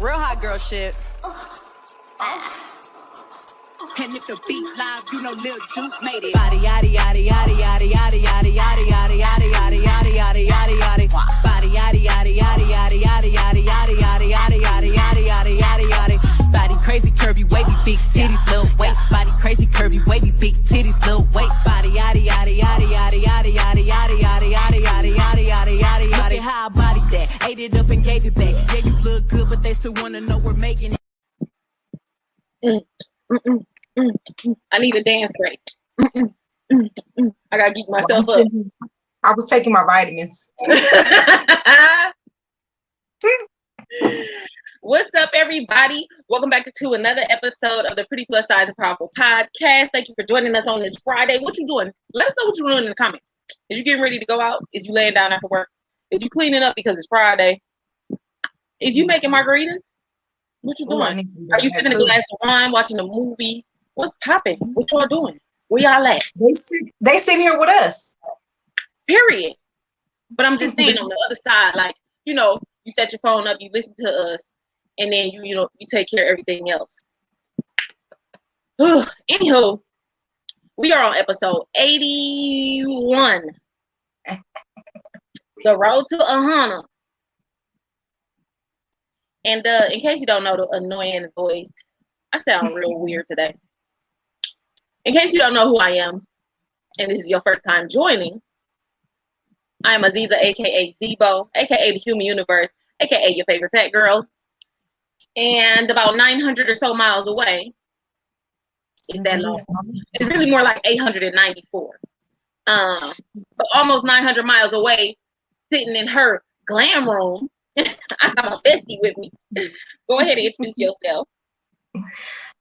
Real hot girl shit. And if the beat live, you know Lil Juke made it. Body yaddy yaddy yaddy yaddy yaddy yaddy yaddy yaddy yaddy yaddy yaddy yaddy yaddy yaddy. Body yaddy yaddy yaddy yaddy yaddy yaddy yaddy yaddy yaddy yaddy yaddy yaddy yaddy yaddy. Body crazy curvy wavy big titties little waist. Body crazy curvy wavy big titties little waist. Body yaddy yaddy yaddy yaddy yaddy yaddy yaddy yaddy yaddy yaddy yaddy yaddy yaddy yaddy. Look at how I body that, ate it up and gave it back. Yeah, you look good, but they still wanna know we're making it. I need a dance break. I gotta geek myself up. I was taking my vitamins. What's up, everybody? Welcome back to another episode of the Pretty Plus Size and Powerful Podcast. Thank you for joining us on this Friday. What you doing? Let us know what you're doing in the comments. Is you getting ready to go out? Is you laying down after work? Is you cleaning up because it's Friday? Is you making margaritas? What you doing? Are you sipping a glass of wine, watching a movie? What's popping? What y'all doing? Where y'all at? They sit here with us. Period. But I'm just saying on the other side, like, you know, you set your phone up, you listen to us, and then you take care of everything else. Anywho, we are on episode 81. The road to 100. And in case you don't know the annoying voice, I sound real weird today. In case you don't know who I am, and this is your first time joining, I am Aziza, aka Zebo, aka the Human Universe, aka your favorite fat girl. And about 900 or so miles away, it's that long. It's really more like 894. But almost 900 miles away, sitting in her glam room, I got my bestie with me. Go ahead and introduce yourself.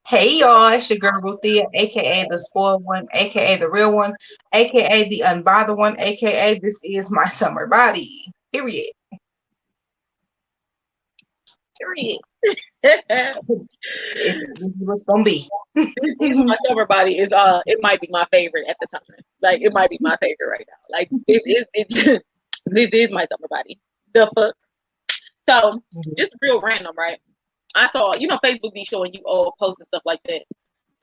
Hey y'all, it's your girl Ruthia, aka the spoiled one, aka the real one, aka the unbothered one, aka this is my summer body. Period. It's what's gonna be. My summer body is it might be my favorite at the time. Like it might be my favorite right now. Like this is my summer body. The fuck. So just real random, right? I saw, Facebook be showing you old posts and stuff like that.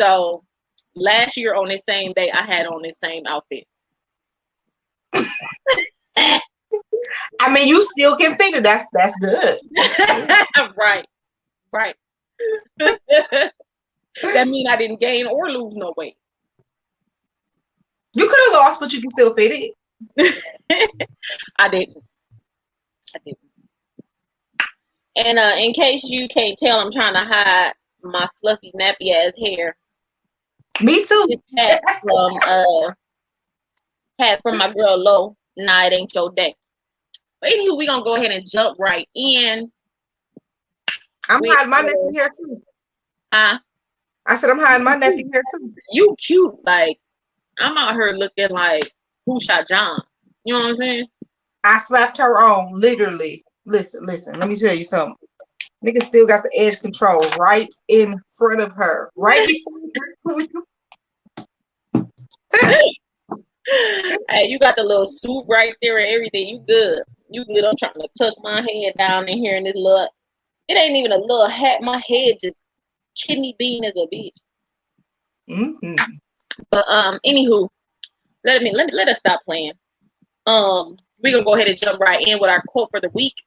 So last year on this same day, I had on this same outfit. I mean, you still can fit it. That's good. Right. That means I didn't gain or lose no weight. You could have lost, but you can still fit it. I didn't. And in case you can't tell, I'm trying to hide my fluffy nappy ass hair. Me too. It's hat from my girl Lo. Nah, it ain't your day. But anywho, we gonna go ahead and jump right in. I'm hiding my nephew hair too. I said I'm hiding my nephew hair too. You cute, like I'm out here looking like Who Shot John. You know what I'm saying? I slapped her on, literally. Listen, let me tell you something. Nigga still got the edge control right in front of her. Right before Hey, you got the little suit right there and everything. You good. I'm trying to tuck my head down in here in this little, it ain't even a little hat. My head just kidney bean as a bitch. Mm-hmm. But anywho, let us stop playing. We're gonna go ahead and jump right in with our quote for the week.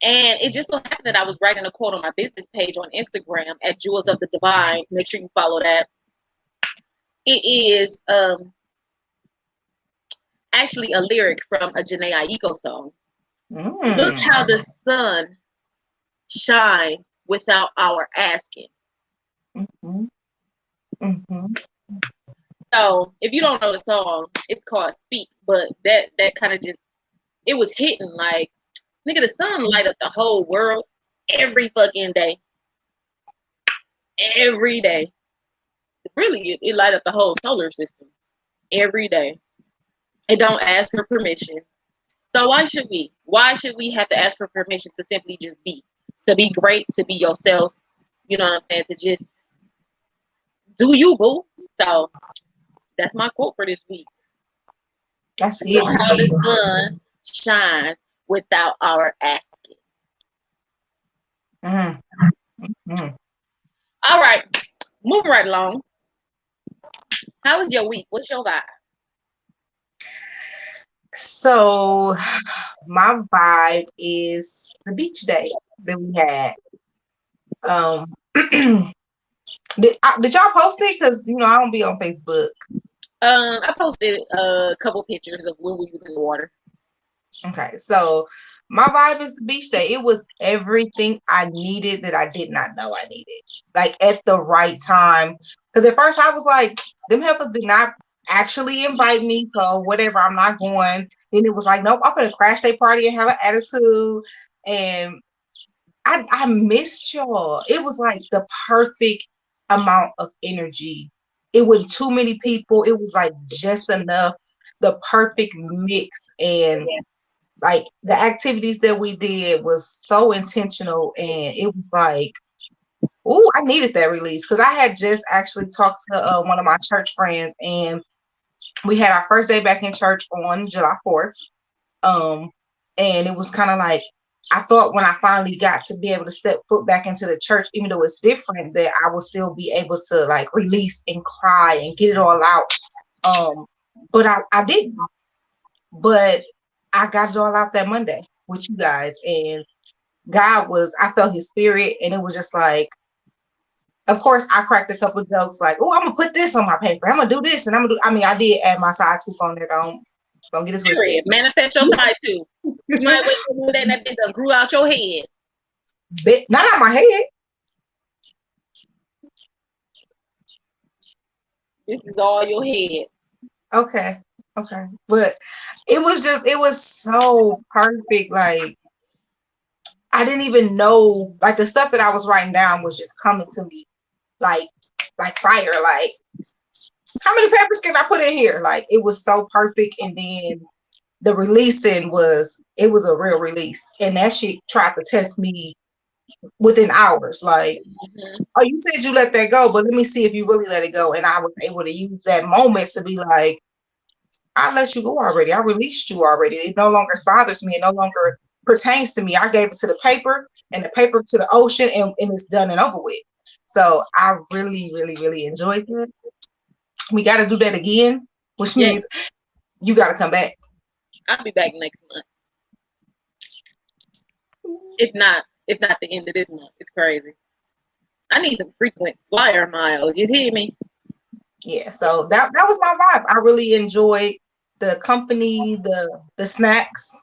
And it just so happened that I was writing a quote on my business page on Instagram at Jewels of the Divine. Make sure you follow that. It is actually a lyric from a Jhené Aiko song. Look how the sun shines without our asking. So if you don't know the song, it's called Speak, but that kind of just, it was hitting like, nigga, the sun light up the whole world every fucking day. Every day. Really, it light up the whole solar system every day. It don't ask for permission. So why should we? Why should we have to ask for permission to simply just be? To be great, to be yourself. You know what I'm saying? To just do you, boo. So that's my quote for this week. That's it. How the sun shines without our asking. Mhm. Mhm. All right, moving right along. How was your week? What's your vibe? So my vibe is the beach day that we had. Um, did y'all post it? Because I don't be on Facebook. I posted a couple pictures of when we was in the water. Okay, so my vibe is the beach day. It was everything I needed that I did not know I needed, like at the right time. Because at first I was like, them heifers did not actually invite me, so whatever, I'm not going. Then it was like, nope, I'm gonna crash their party and have an attitude. And I missed y'all. It was like the perfect amount of energy. It wasn't too many people. It was like just enough, the perfect mix. And like the activities that we did was so intentional, and it was like, oh, I needed that release because I had just actually talked to one of my church friends, and we had our first day back in church on July 4th. And it was kind of like, I thought when I finally got to be able to step foot back into the church, even though it's different, that I would still be able to like release and cry and get it all out. But I didn't. But I got it all out that Monday with you guys, and I felt his spirit, and it was just like, of course, I cracked a couple jokes like, "Oh, I'm gonna put this on my paper. I'm gonna do this, and I'm gonna do." I mean, I did add my side tooth on there. Don't get it twisted. Period. Manifest your side too. You might wait till that bitch done grew out your head. Not out my head. This is all your head. Okay. But it was so perfect. Like, I didn't even know, like, the stuff that I was writing down was just coming to me like fire. Like, how many peppers can I put in here? Like, it was so perfect. And then the releasing was a real release. And that shit tried to test me within hours. Like, oh, you said you let that go, but let me see if you really let it go. And I was able to use that moment to be like, I let you go already. I released you already. It no longer bothers me. It no longer pertains to me. I gave it to the paper and the paper to the ocean, and it's done and over with. So I really, really, really enjoyed it. We got to do that again, which means you got to come back. I'll be back next month. If not the end of this month. It's crazy. I need some frequent flyer miles. You hear me? Yeah. So that was my vibe. I really enjoyed the company, the snacks,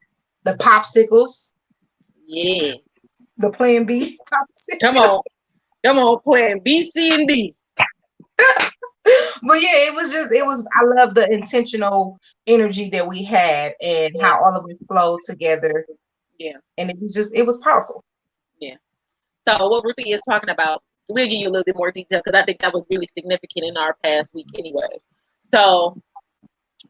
the popsicles. Yes. The Plan B popsicles. Come on, Plan B, C, and D. But yeah, I love the intentional energy that we had and how all of us flowed together. Yeah. And it was powerful. Yeah. So what Ruthie is talking about, we'll give you a little bit more detail because I think that was really significant in our past week anyways. So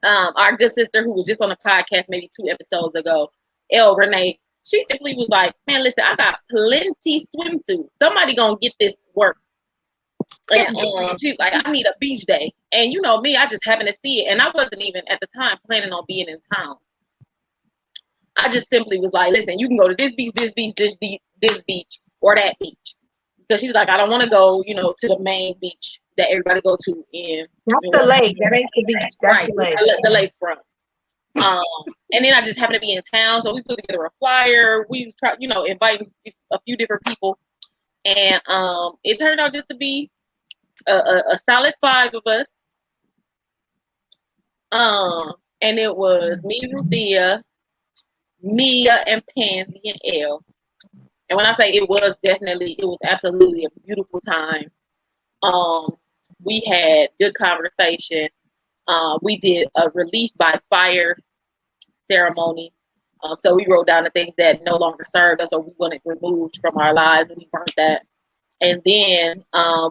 our good sister who was just on the podcast maybe 2 episodes ago, Elle Renee, she simply was like, man, listen, I got plenty swimsuits. Somebody gonna get this work. And she's like, I need a beach day. And you know me, I just happened to see it. And I wasn't even at the time planning on being in town. I just simply was like, listen, you can go to this beach, this beach, this beach, or that beach. Because she was like, I don't want to go, to the main beach that everybody go to in. That's the lake. That ain't the beach. That's right, the lake. The lakefront. And then I just happened to be in town, so we put together a flyer. We tried, inviting a few different people, and it turned out just to be a solid 5 of us. And it was me, Ruthia, Mia, and Pansy, and Elle. And when I say it was absolutely a beautiful time. We had good conversation. We did a release by fire ceremony. So we wrote down the things that no longer served us or we wanted removed from our lives, and we burnt that. And then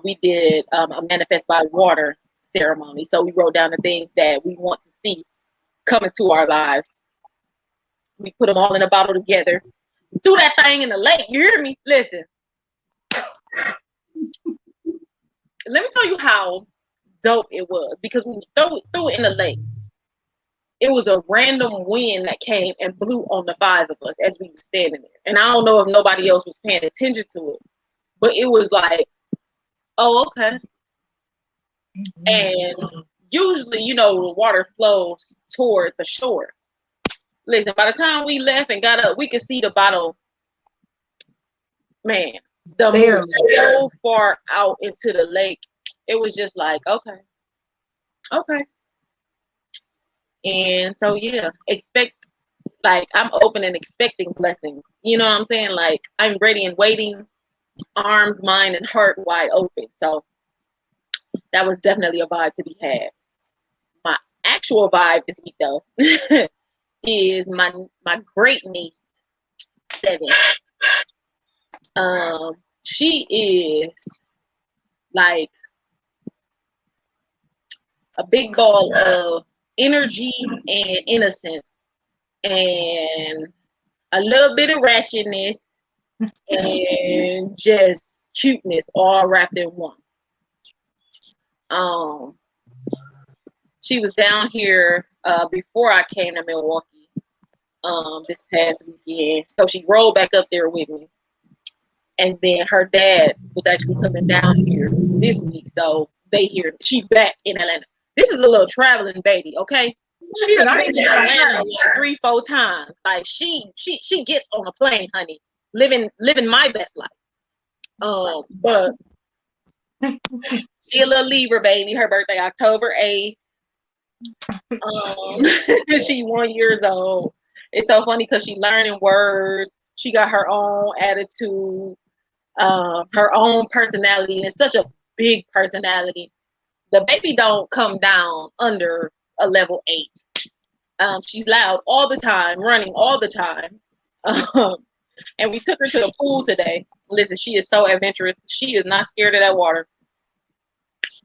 we did a manifest by water ceremony. So we wrote down the things that we want to see come into our lives. We put them all in a bottle together. Threw that thing in the lake. You hear me? Listen. Let me tell you how dope it was, because we threw it in the lake. it was a random wind that came and blew on the five of us as we were standing there. And I don't know if nobody else was paying attention to it, but it was like, oh, okay. And usually, you know, the water flows toward the shore. Listen, by the time we left and got up, we could see the bottle. Man, the moon was so far out into the lake. It was just like, okay. And so, yeah, I'm open and expecting blessings. You know what I'm saying? Like, I'm ready and waiting, arms, mind, and heart wide open. So that was definitely a vibe to be had. My actual vibe this week, though, is my great niece, 7. She is like a big ball of energy and innocence and a little bit of ratchetness and just cuteness all wrapped in one. She was down here before I came to Milwaukee this past weekend, so she rolled back up there with me. And then her dad was actually coming down here this week, so she back in Atlanta. This is a little traveling baby, okay? She's been in Atlanta like 3-4 times. Like she gets on a plane, honey, living my best life. But she a little Libra baby. Her birthday October 8th. She 1 year old. It's so funny because she learning words. She got her own attitude, her own personality, and it's such a big personality. The baby don't come down under a level 8. She's loud all the time, running all the time. And we took her to the pool today. Listen, she is so adventurous. She is not scared of that water.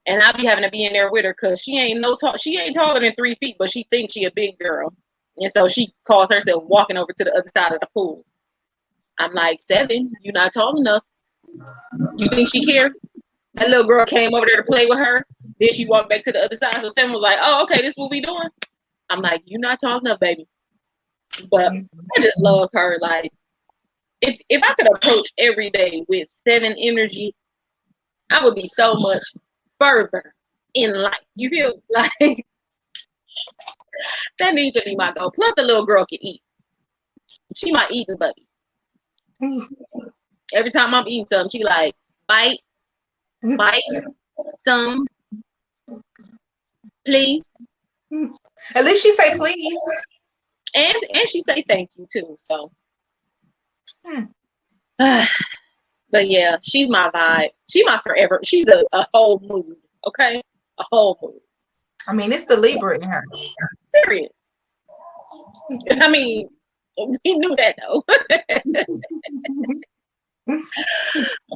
And I'll be having to be in there with her because she ain't taller than 3 feet, but she thinks she a big girl. And so she calls herself walking over to the other side of the pool. I'm like, 7, you're not tall enough. You think she cared? That little girl came over there to play with her. Then she walked back to the other side. So 7 was like, oh, okay, this is what we doing. I'm like, you're not tall enough, baby. But I just love her. Like, if I could approach every day with 7 energy, I would be so much further in life. You feel like that needs to be my goal. Plus, the little girl can eat. She my eating buddy. Every time I'm eating something, she like bite, some, please. At least she say please, and she say thank you too. So, but yeah, she's my vibe. She my forever. She's a whole mood. Okay, a whole mood. I mean, it's the Libra in her. Period. I mean, we knew that though.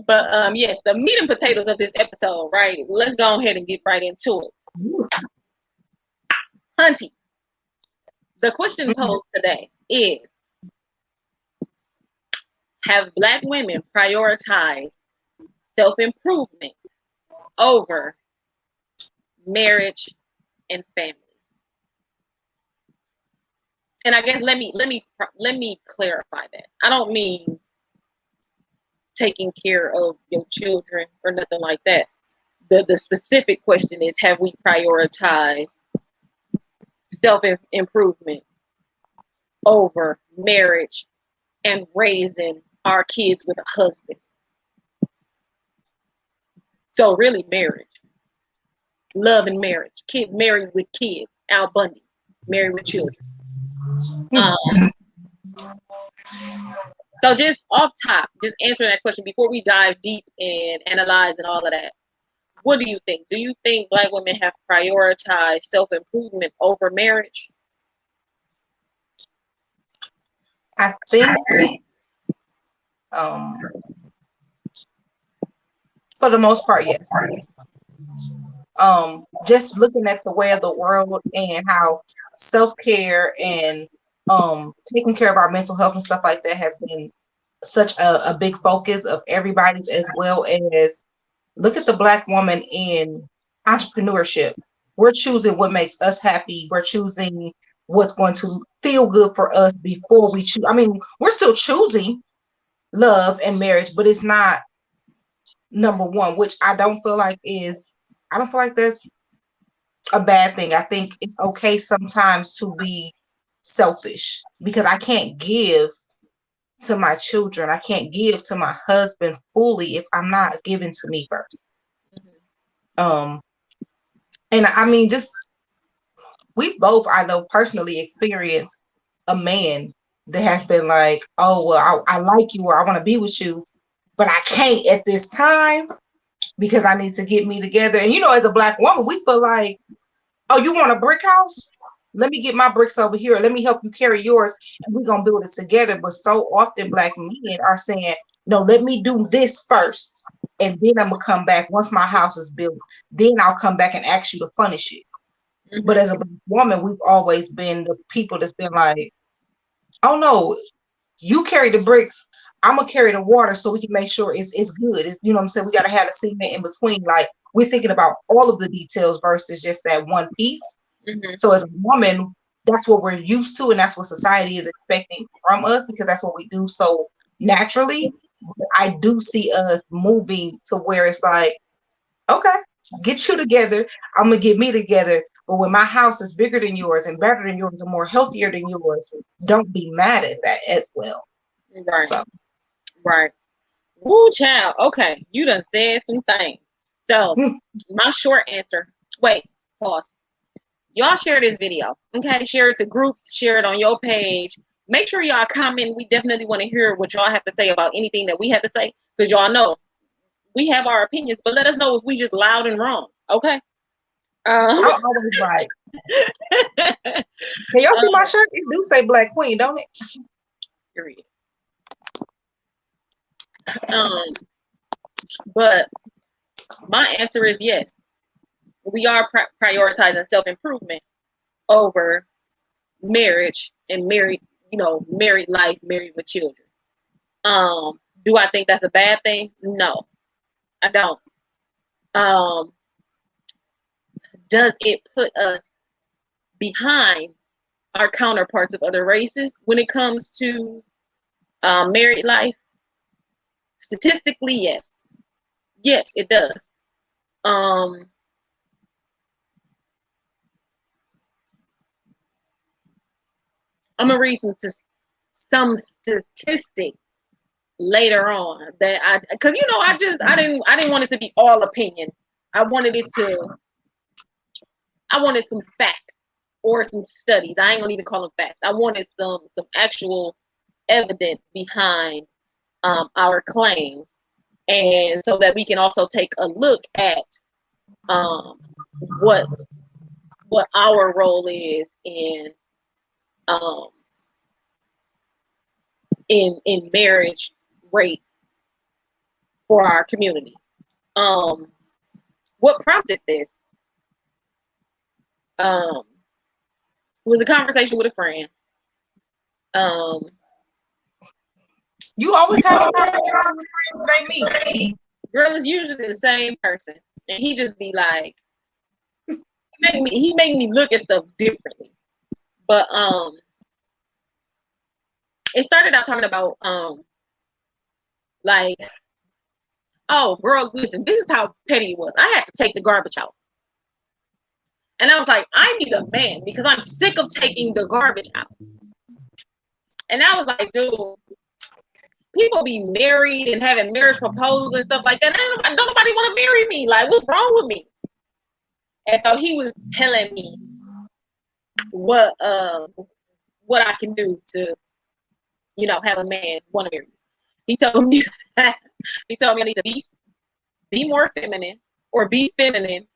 But yes, the meat and potatoes of this episode, right? Let's go ahead and get right into it. Hunty, the question posed today is, have Black women prioritized self-improvement over marriage and family? And I guess let me clarify that. I don't mean taking care of your children or nothing like that. The specific question is, have we prioritized self-improvement over marriage and raising our kids with a husband? So really marriage. Love and marriage. Kids married with kids. Al Bundy. Married with children. So just off top, just answering that question before we dive deep and analyze and all of that. What do you think? Do you think Black women have prioritized self-improvement over marriage? I think for the most part, yes. Just looking at the way of the world and how self-care and taking care of our mental health and stuff like that has been such a big focus of everybody's, as well as look at the Black woman in entrepreneurship. We're choosing what makes us happy. We're choosing what's going to feel good for us before we choose. I mean, we're still choosing love and marriage, but it's not number one, which I don't feel like that's a bad thing. I think it's okay sometimes to be selfish because I can't give to my children. I can't give to my husband fully if I'm not giving to me first. And I mean, just we both, I know personally, experienced a man that has been like, oh, well, I like you or I want to be with you, but I can't at this time because I need to get me together. And as a Black woman, we feel like, oh, you want a brick house? Let me get my bricks over here. Let me help you carry yours, and we're gonna build it together. But so often Black men are saying, no, let me do this first, and then I'm gonna come back once my house is built. Then I'll come back and ask you to furnish it. But as a Black woman, we've always been the people that's been like, oh no, you carry the bricks, I'm gonna carry the water so we can make sure it's good. It's, what I'm saying? We gotta have a cement in between. Like, we're thinking about all of the details versus just that one piece. So as a woman, that's what we're used to, and that's what society is expecting from us because that's what we do so naturally. I do see us moving to where it's like, okay, get you together, I'm gonna get me together. But when my house is bigger than yours and better than yours and more healthier than yours, don't be mad at that as well. Right. So. Right. Woo, child. Okay, you done said some things. So my short answer. Wait, pause. Y'all share this video. Okay, share it to groups, share it on your page. Make sure y'all comment. We definitely want to hear what y'all have to say about anything that we have to say, because y'all know we have our opinions, but let us know if we just loud and wrong. Okay. I'm always right. Can y'all see my shirt? It do say Black Queen, don't it? Period. But my answer is yes. We are prioritizing self-improvement over marriage and married life, married with children. Do I think that's a bad thing? No, I don't. Does it put us behind our counterparts of other races when it comes to married life? Statistically, yes. Yes, it does. I'm gonna read some statistics later on that because I didn't want it to be all opinion. I wanted some facts or some studies. I ain't gonna even call them facts. I wanted some actual evidence behind our claims, and so that we can also take a look at what our role is in marriage rates for our community. What prompted this was a conversation with a friend. You always have a conversation with friends like me. Girl is usually the same person, and he just be like, he made me look at stuff differently. But it started out talking about like, oh girl, listen, this is how petty it was. I had to take the garbage out. And I was like, I need a man because I'm sick of taking the garbage out. And I was like, dude, people be married and having marriage proposals and stuff like that. Don't nobody want to marry me. Like, what's wrong with me? And so he was telling me what I can do to, have a man want to marry me. He told me I need to be more feminine or be feminine.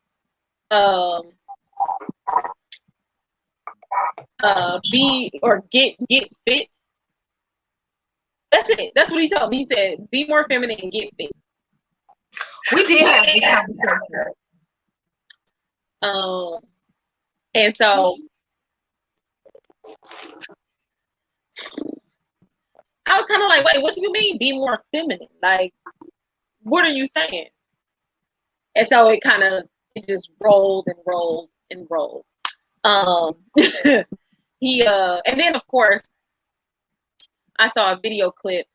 Get fit. That's it. That's what he told me. He said, be more feminine and get fit. We did have this conversation. And so I was kind of like, wait, what do you mean be more feminine? Like, what are you saying? And so it just rolled and rolled and rolled. And then of course, I saw a video clip.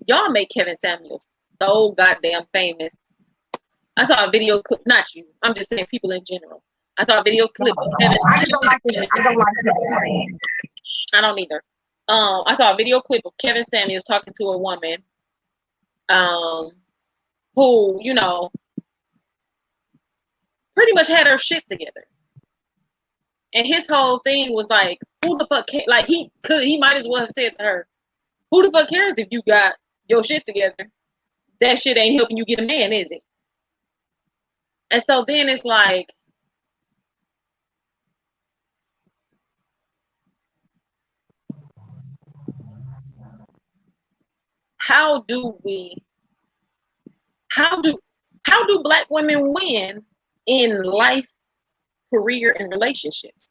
Y'all make Kevin Samuels so goddamn famous. I saw a video clip, not you. I'm just saying people in general. I saw a video clip of Kevin. I don't like it. I don't like it. I don't either. I saw a video clip of Kevin Samuels talking to a woman, who, you know, pretty much had her shit together. And his whole thing was like, who the fuck cares? Like, he might as well have said to her, who the fuck cares if you got your shit together? That shit ain't helping you get a man, is it? And so then it's like, how do Black women win in life, career, and relationships?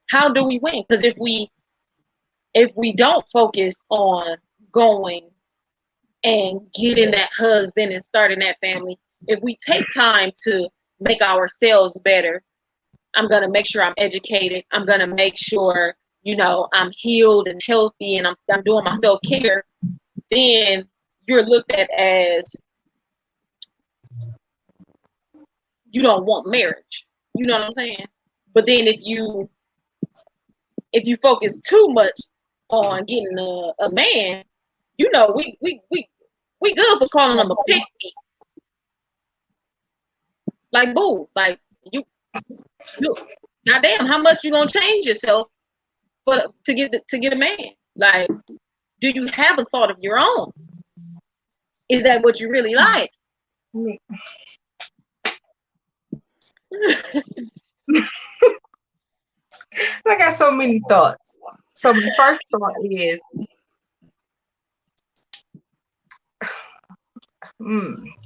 How do we win? Because if we don't focus on going and getting that husband and starting that family, if we take time to make ourselves better, I'm going to make sure I'm educated. I'm going to make sure, you know, I'm healed and healthy and I'm doing my self-care, then you're looked at as you don't want marriage. You know what I'm saying? But then if you focus too much on getting a man, you know, we good for calling them a pick me. Like, boo, like you goddamn, how much you gonna change yourself to get a man? Like, do you have a thought of your own? Is that what you really like? I got so many thoughts. So the first thought is,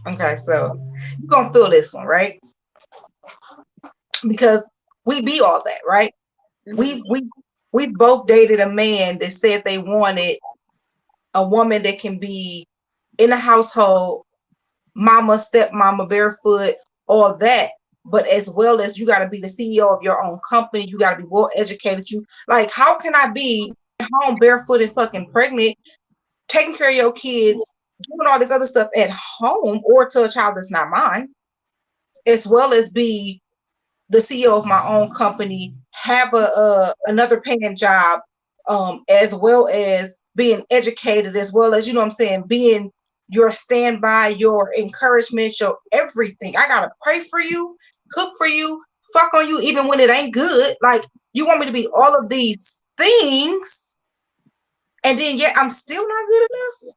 okay, so you're gonna feel this one, right? Because we be all that, right? Mm-hmm. We've both dated a man that said they wanted a woman that can be in the household, mama, stepmama, barefoot, all that. But as well as you got to be the CEO of your own company, you got to be well educated. You like, how can I be at home barefoot and fucking pregnant, taking care of your kids, doing all this other stuff at home or to a child that's not mine, as well as be the CEO of my own company, have another paying job, as well as being educated, as well as, you know what I'm saying, being your standby, your encouragement, your everything. I gotta pray for you, cook for you, fuck on you, even when it ain't good. Like, you want me to be all of these things, and then yet I'm still not good enough.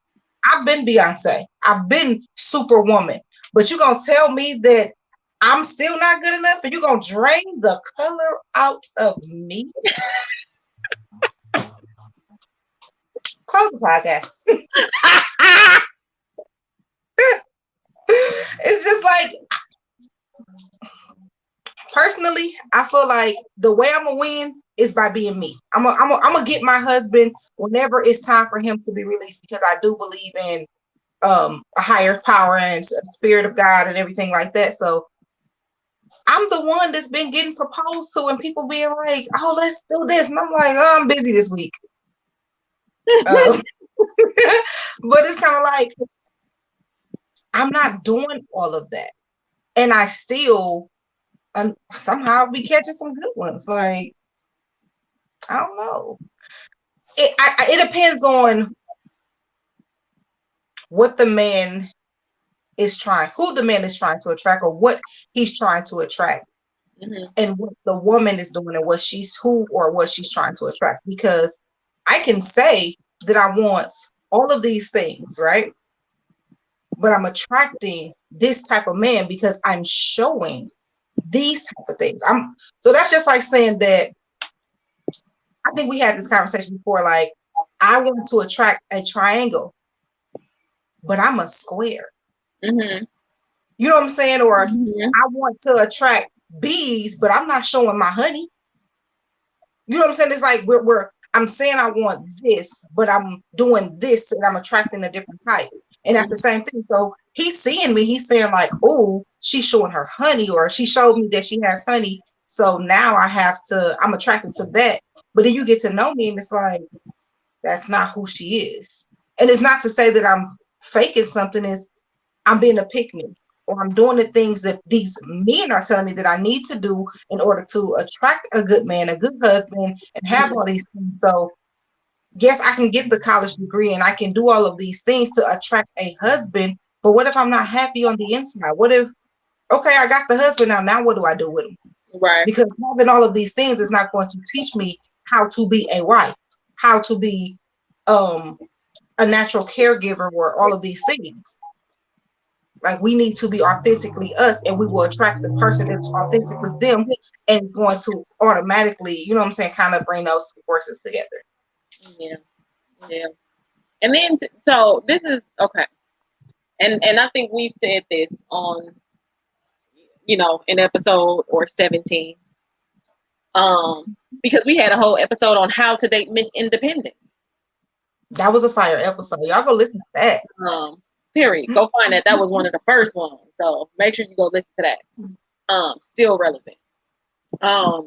I've been Beyonce, I've been Superwoman, but you gonna tell me that I'm still not good enough, and you're gonna drain the color out of me? Close the podcast. It's just like, personally, I feel like the way I'm gonna win is by being me. I'm gonna get my husband whenever it's time for him to be released, because I do believe in a higher power and a spirit of God and everything like that. So I'm the one that's been getting proposed to, and people being like, "Oh, let's do this," and I'm like, "Oh, I'm busy this week." But it's kind of like, I'm not doing all of that, and I still somehow be catching some good ones. Like, I don't know. It depends on what the man is trying, who the man is trying to attract, or what he's trying to attract, and what the woman is doing, and what she's trying to attract. Because I can say that I want all of these things, right? But I'm attracting this type of man because I'm showing these type of things. So that's just like saying that, I think we had this conversation before, like, I want to attract a triangle, but I'm a square. You know what I'm saying? Or I want to attract bees, but I'm not showing my honey. You know what I'm saying? It's like I'm saying I want this, but I'm doing this, and I'm attracting a different type. And that's the same thing. So he's seeing me, he's saying like, "Oh, she's showing her honey," or "She showed me that she has honey, So now I'm attracted to that. But then you get to know me and it's like, that's not who she is. And it's not to say that I'm faking something, is I'm being a pick me, or I'm doing the things that these men are telling me that I need to do in order to attract a good man, a good husband, and have all these things. So yes, I can get the college degree and I can do all of these things to attract a husband. But what if I'm not happy on the inside? What if, okay, I got the husband now. Now what do I do with him? Right. Because having all of these things is not going to teach me how to be a wife, how to be a natural caregiver, or all of these things. Like, we need to be authentically us, and we will attract the person that's authentically them, and it's going to automatically, you know what I'm saying, kind of bring those two forces together. Yeah. Yeah. And then, so this is okay. And I think we've said this on, an episode or 17. Because we had a whole episode on how to date Miss Independent. That was a fire episode. Y'all go listen to that. Period. Go find that. That was one of the first ones. So make sure you go listen to that. Still relevant. I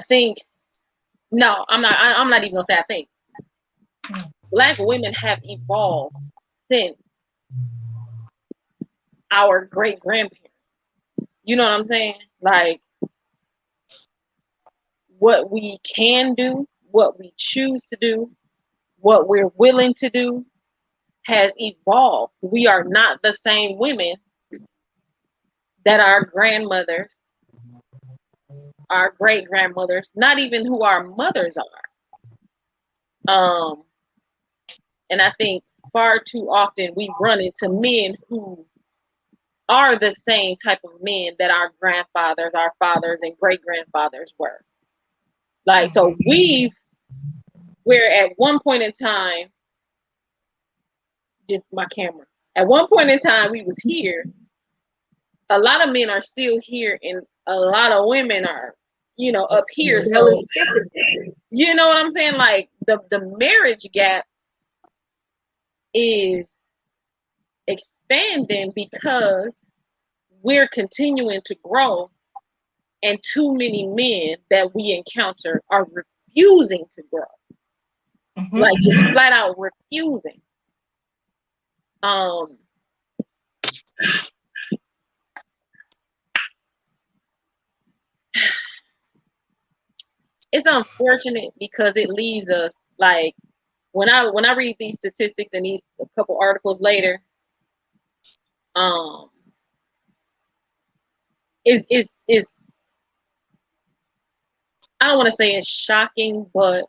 think, no, I'm not even gonna say I think. Black women have evolved since our great grandparents. You know what I'm saying? Like, what we can do, what we choose to do, what we're willing to do has evolved. We are not the same women that our grandmothers, our great grandmothers, not even who our mothers are. And I think far too often we run into men who are the same type of men that our grandfathers, our fathers, and great grandfathers were. Like, so we're at one point in time, just my camera. At one point in time, we was here. A lot of men are still here, and a lot of women are, up here. So, you know what I'm saying? Like, the marriage gap is expanding because we're continuing to grow, and too many men that we encounter are refusing to grow. Mm-hmm. Like, just flat out refusing. It's unfortunate because it leaves us, like, when I read these statistics and these a couple articles later, is I don't want to say it's shocking, but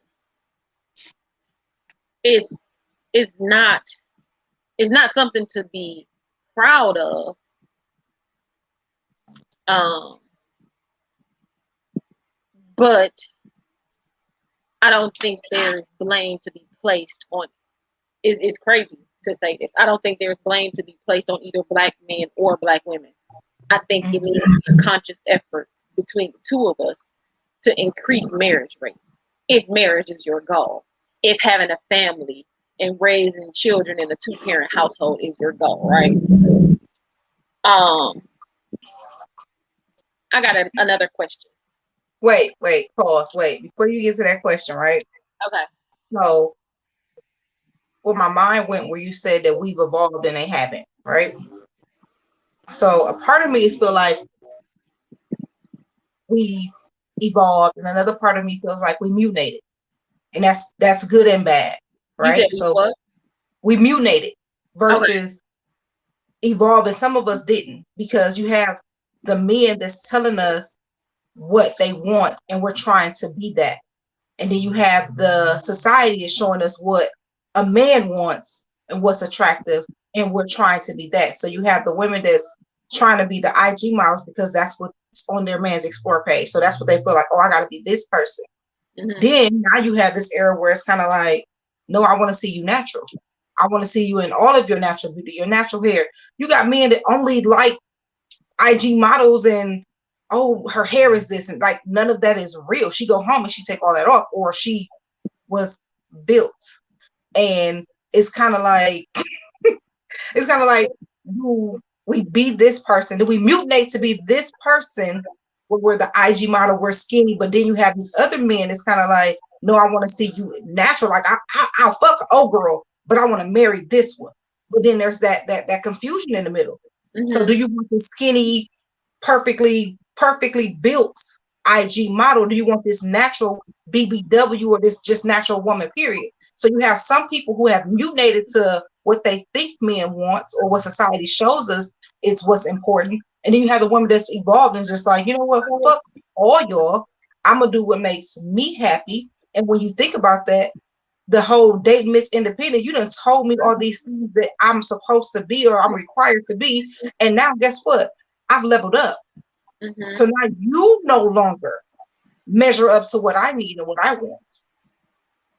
it's not something to be proud of. But I don't think there's blame to be placed on. It's crazy to say this. I don't think there's blame to be placed on either black men or black women. I think it needs to be a conscious effort between the two of us to increase marriage rates. If marriage is your goal, if having a family and raising children in a 2-parent household is your goal, right? I got another question. Wait, pause. Wait, before you get to that question, right? Okay. So, where my mind went, where you said that we've evolved and they haven't, right? So, a part of me is feel like we evolved, and another part of me feels like we mutated, and that's good and bad, right? So, what? We mutated versus evolving. Some of us didn't, because you have the men that's telling us what they want, and we're trying to be that. And then you have the society is showing us what a man wants and what's attractive, and we're trying to be that. So you have the women that's trying to be the IG models because that's what's on their man's Explore page. So that's what they feel like, oh, I got to be this person. Mm-hmm. Then now you have this era where it's kind of like, no, I want to see you natural. I want to see you in all of your natural beauty, your natural hair. You got men that only like IG models and, oh, her hair is this, and like none of that is real. She go home and she take all that off, or she was built. And it's kind of like you we be this person? Do we mutate to be this person where we're the IG model, we're skinny, but then you have these other men, it's kind of like, no, I want to see you natural. Like I'll fuck an old girl, but I want to marry this one. But then there's that confusion in the middle. So do you want the skinny, perfectly built IG model? Do you want this natural BBW or this just natural woman, period? So you have some people who have mutated to what they think men want or what society shows us is what's important. And then you have the woman that's evolved and just like, you know what, fuck all y'all. I'm gonna do what makes me happy. And when you think about that, the whole date Miss Independent, you done told me all these things that I'm supposed to be or I'm required to be. And now guess what? I've leveled up. So now you no longer measure up to what I need and what I want.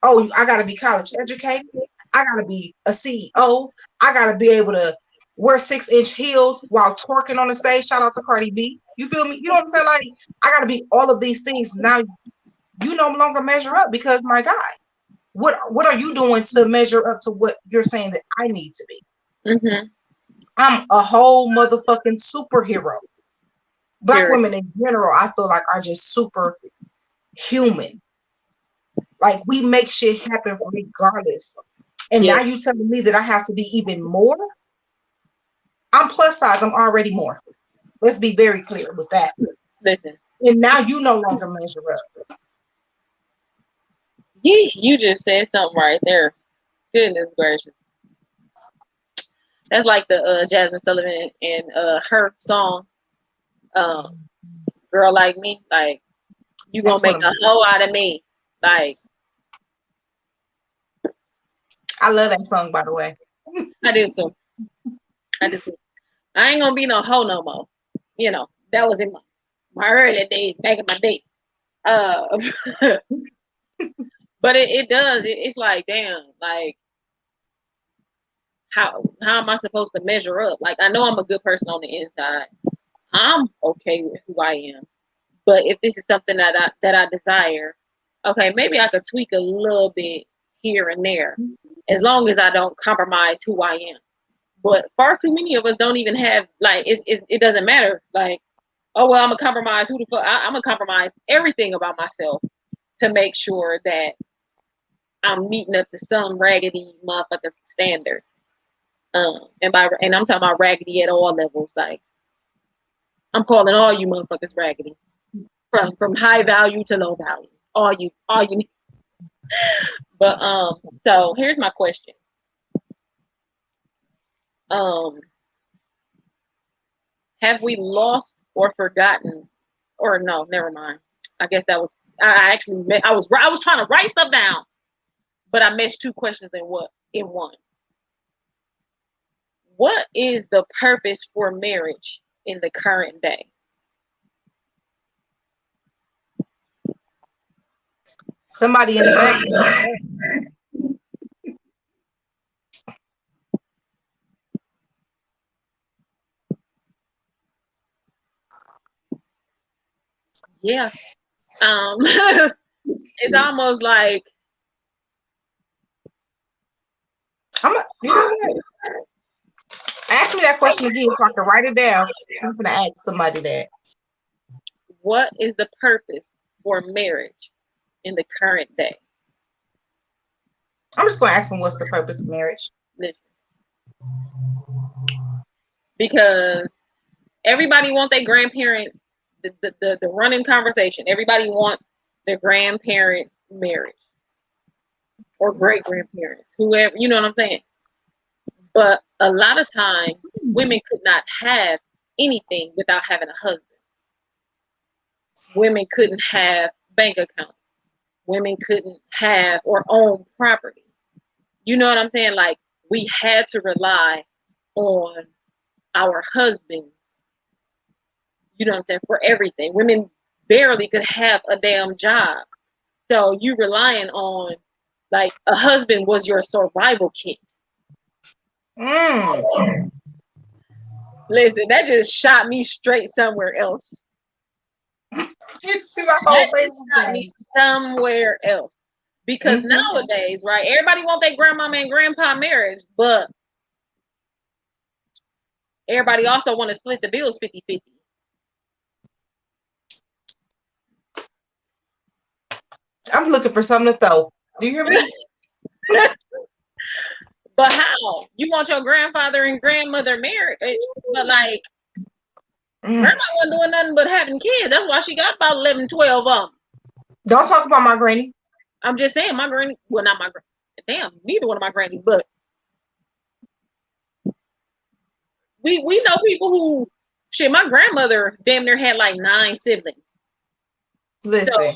Oh, I gotta be college educated. I gotta be a CEO. I gotta be able to wear 6-inch heels while twerking on the stage. Shout out to Cardi B. You feel me? You know what I'm saying? Like, I gotta be all of these things. Now you no longer measure up because, my guy, what are you doing to measure up to what you're saying that I need to be? I'm a whole motherfucking superhero. Black women in general, I feel like, are just super human. Like, we make shit happen regardless. And now you telling me that I have to be even more? I'm plus size. I'm already more. Let's be very clear with that. Listen. And now you no longer measure up. You just said something right there. Goodness gracious. That's like the Jasmine Sullivan and her song, Girl Like Me. Like, you gonna make a hoe out of me. Like, I love that song, by the way. I do too. I ain't gonna be no hoe no more. You know, that was in my early days, back in my day. But it does. It's like, damn, like, how am I supposed to measure up? Like, I know I'm a good person on the inside. I'm okay with who I am. But if this is something that I desire, okay, maybe I could tweak a little bit here and there, as long as I don't compromise who I am. But far too many of us don't even have, like, it doesn't matter. Like, oh, well, I'm gonna compromise who the fuck. I'm gonna compromise everything about myself to make sure that I'm meeting up to some raggedy motherfucking standards. And I'm talking about raggedy at all levels. Like, I'm calling all you motherfuckers raggedy, from high value to low value. All you need. But so here's my question. Have we lost or forgotten, or no, never mind. I guess that was, I was trying to write stuff down, but I meshed two questions in one. What is the purpose for marriage in the current day? Somebody in the back. Yeah. It's almost like, You know what? Ask me that question again so I can write it down. I'm gonna ask somebody that. What is the purpose for marriage in the current day? I'm just gonna ask them what's the purpose of marriage. Listen. Because everybody wants their grandparents, the running conversation. Everybody wants their grandparents' marriage. Or great grandparents, whoever, you know what I'm saying? But a lot of times, women could not have anything without having a husband. Women couldn't have bank accounts. Women couldn't have or own property. You know what I'm saying? Like, we had to rely on our husbands, you know what I'm saying, for everything. Women barely could have a damn job. So you relying on, like, a husband was your survival kit. Listen, that just shot me straight somewhere else. You see my whole face shot me somewhere else. Because nowadays, right, everybody wants their grandmama and grandpa marriage, but everybody also want to split the bills 50-50. I'm looking for something to throw. Do you hear me? But how? You want your grandfather and grandmother married, but like grandma wasn't doing nothing but having kids. That's why she got about 11, 12 of them. Don't talk about my granny. I'm just saying, my granny, well, not my granny. Damn, neither one of my grannies, but we know people who, shit, my grandmother damn near had like 9 siblings. Listen, So,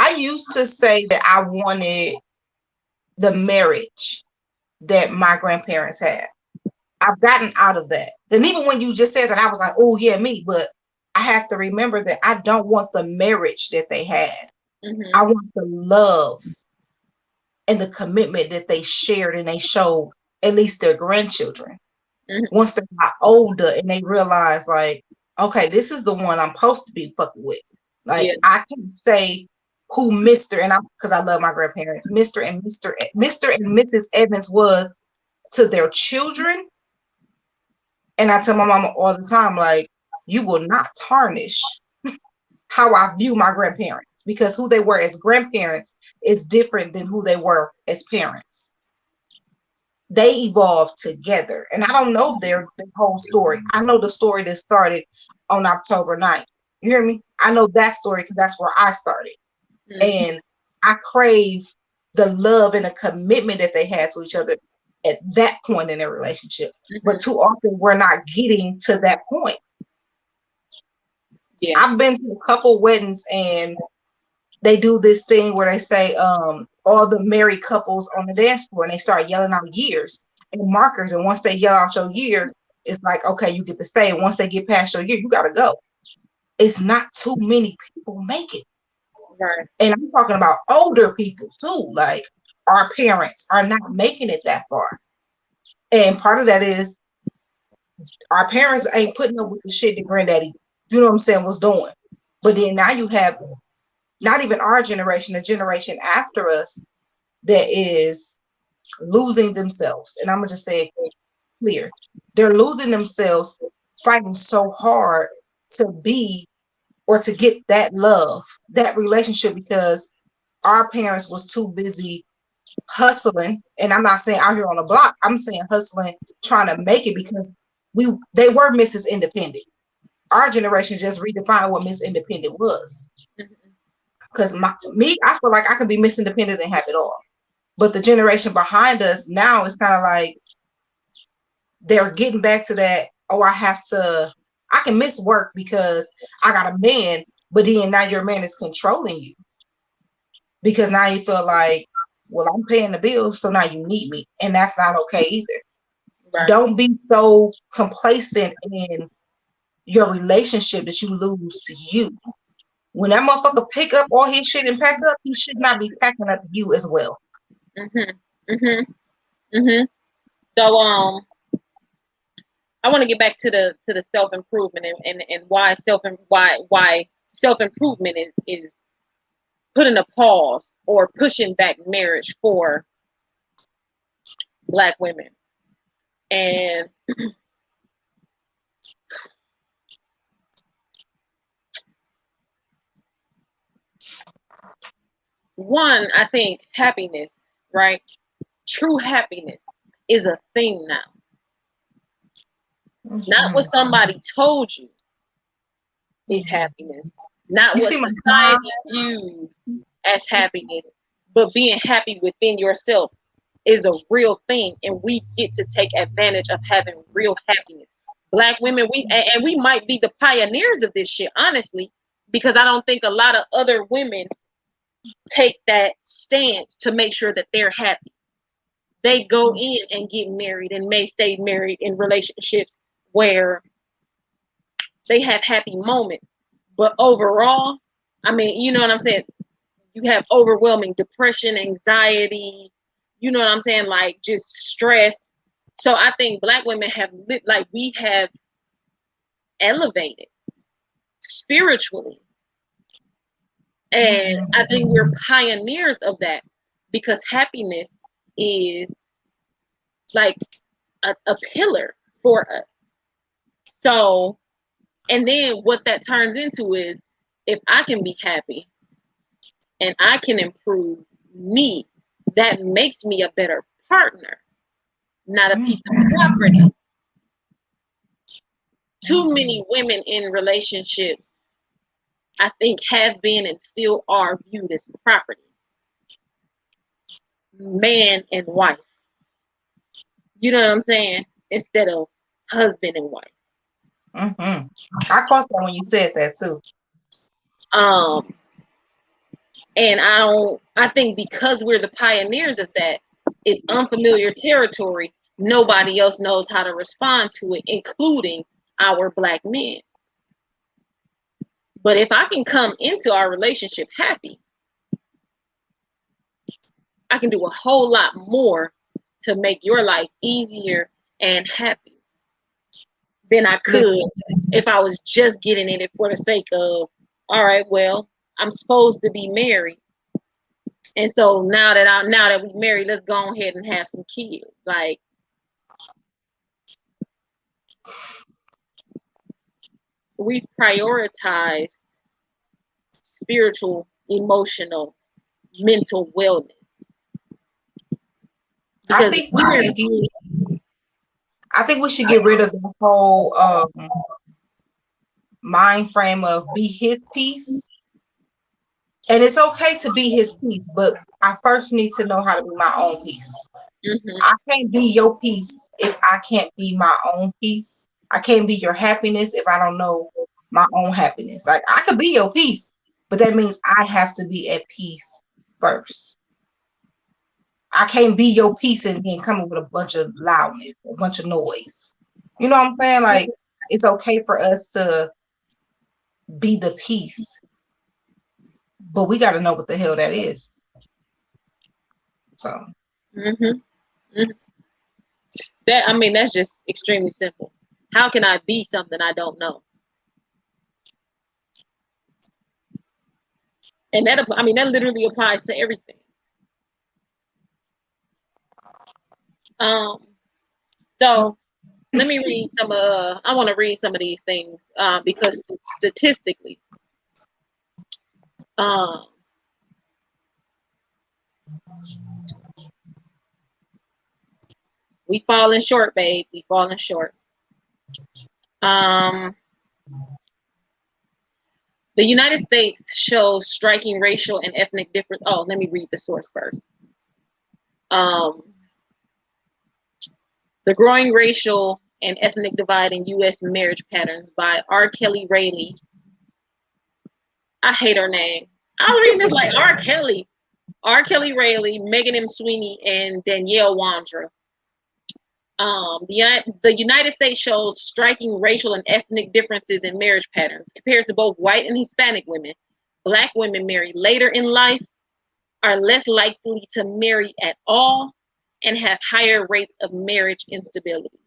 I used to say that I wanted the marriage that my grandparents had. I've gotten out of that. And even when you just said that, I was like, oh, yeah, me. But I have to remember that I don't want the marriage that they had. mm-hmm. I want the love and the commitment that they shared and they showed at least their grandchildren. Mm-hmm. Once they got older and they realized, like, okay, this is the one I'm supposed to be fucking with. Like, Yeah. I can say who Mr. and I'm, because I love my grandparents, Mr. and Mrs. Evans was to their children. And I tell my mama all the time, like, you will not tarnish how I view my grandparents, because who they were as grandparents is different than who they were as parents. They evolved together. And I don't know their whole story. I know the story that started on October 9th. You hear me? I know that story because that's where I started. Mm-hmm. And I crave the love and the commitment that they had to each other at that point in their relationship. Mm-hmm. But too often we're not getting to that point. Yeah. I've been to a couple weddings and they do this thing where they say all the married couples on the dance floor, and they start yelling out years and markers. And once they yell out your year, it's like, okay, you get to stay. And once they get past your year, you got to go. It's not too many people make it. Right. And I'm talking about older people too. Like, our parents are not making it that far. And part of that is our parents ain't putting up with the shit that granddaddy, you know what I'm saying, was doing. But then now you have not even our generation, the generation after us that is losing themselves. And I'm going to just say it clear. They're losing themselves, fighting so hard to be or to get that love, that relationship, because our parents was too busy hustling. And I'm not saying out here on the block, I'm saying hustling, trying to make it, because they were Mrs. Independent. Our generation just redefined what Miss Independent was. Because I feel like I can be Miss Independent and have it all. But the generation behind us now is kind of like they're getting back to that. Oh, I can miss work because I got a man, but then now your man is controlling you. Because now you feel like, well, I'm paying the bills, so now you need me. And that's not okay either. Right. Don't be so complacent in your relationship that you lose you. When that motherfucker pick up all his shit and pack up, he should not be packing up you as well. So I want to get back to the self-improvement and why self-improvement is putting a pause or pushing back marriage for Black women. And one, I think happiness, right? True happiness is a thing now. Not what somebody told you is happiness. Not what society views as happiness, but being happy within yourself is a real thing, and we get to take advantage of having real happiness. Black women, we might be the pioneers of this shit, honestly, because I don't think a lot of other women take that stance to make sure that they're happy. They go in and get married and may stay married in relationships where they have happy moments. But overall, I mean, you know what I'm saying? You have overwhelming depression, anxiety, you know what I'm saying? Like just stress. So I think Black women we have elevated spiritually. And I think we're pioneers of that, because happiness is like a pillar for us. So, and then what that turns into is if I can be happy and I can improve me, that makes me a better partner, not a piece of property. Too many women in relationships, I think, have been and still are viewed as property. Man and wife. You know what I'm saying? Instead of husband and wife. Mm-hmm. I caught that when you said that too. And I think because we're the pioneers of that, it's unfamiliar territory. Nobody else knows how to respond to it, including our Black men. But if I can come into our relationship happy, I can do a whole lot more to make your life easier and happy than I could if I was just getting in it for the sake of, all right, well, I'm supposed to be married. And so now that we're married, let's go ahead and have some kids. Like, we prioritize spiritual, emotional, mental wellness. I think we should get rid of the whole mind frame of be his peace. And it's okay to be his peace, but I first need to know how to be my own peace. Mm-hmm. I can't be your peace if I can't be my own peace. I can't be your happiness if I don't know my own happiness. Like, I could be your peace, but that means I have to be at peace first. I can't be your peace and then come up with a bunch of loudness, a bunch of noise. You know what I'm saying? Like, it's okay for us to be the peace, but we got to know what the hell that is. So, that's just extremely simple. How can I be something I don't know? And that literally applies to everything. So let me read some. I want to read some of these things because statistically, we falling short, babe. We falling short. The United States shows striking racial and ethnic difference. Oh, let me read the source first. The Growing Racial and Ethnic Divide in U.S. Marriage Patterns by R. Kelly Rayleigh. I hate her name. I was reading this like R. Kelly Rayleigh, Megan M. Sweeney, and Danielle Wandra. The United States shows striking racial and ethnic differences in marriage patterns. Compared to both white and Hispanic women, Black women marry later in life, are less likely to marry at all, and have higher rates of marriage instability.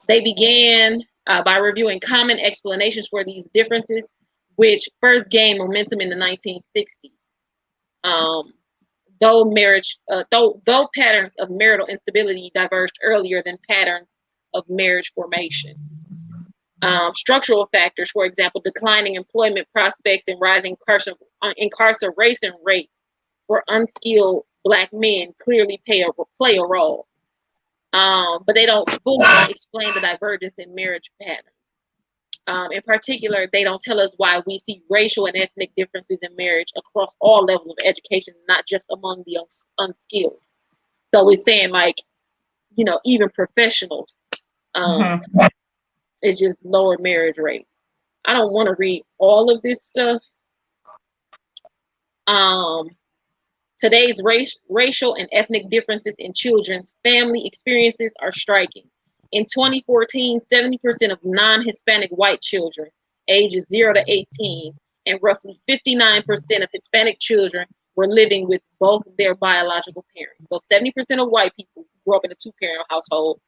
They began by reviewing common explanations for these differences, which first gained momentum in the 1960s. Though patterns of marital instability diverged earlier than patterns of marriage formation. Structural factors, for example, declining employment prospects and rising incarceration rates for unskilled Black men clearly play a role. But they don't fully explain the divergence in marriage patterns. In particular, they don't tell us why we see racial and ethnic differences in marriage across all levels of education, not just among the unskilled. So we're saying, like, even professionals, it's just lower marriage rates. I don't want to read all of this stuff. Today's racial and ethnic differences in children's family experiences are striking. In 2014, 70% of non-Hispanic white children ages 0 to 18 and roughly 59% of Hispanic children were living with both their biological parents. So 70% of white people grew up in a two-parent household.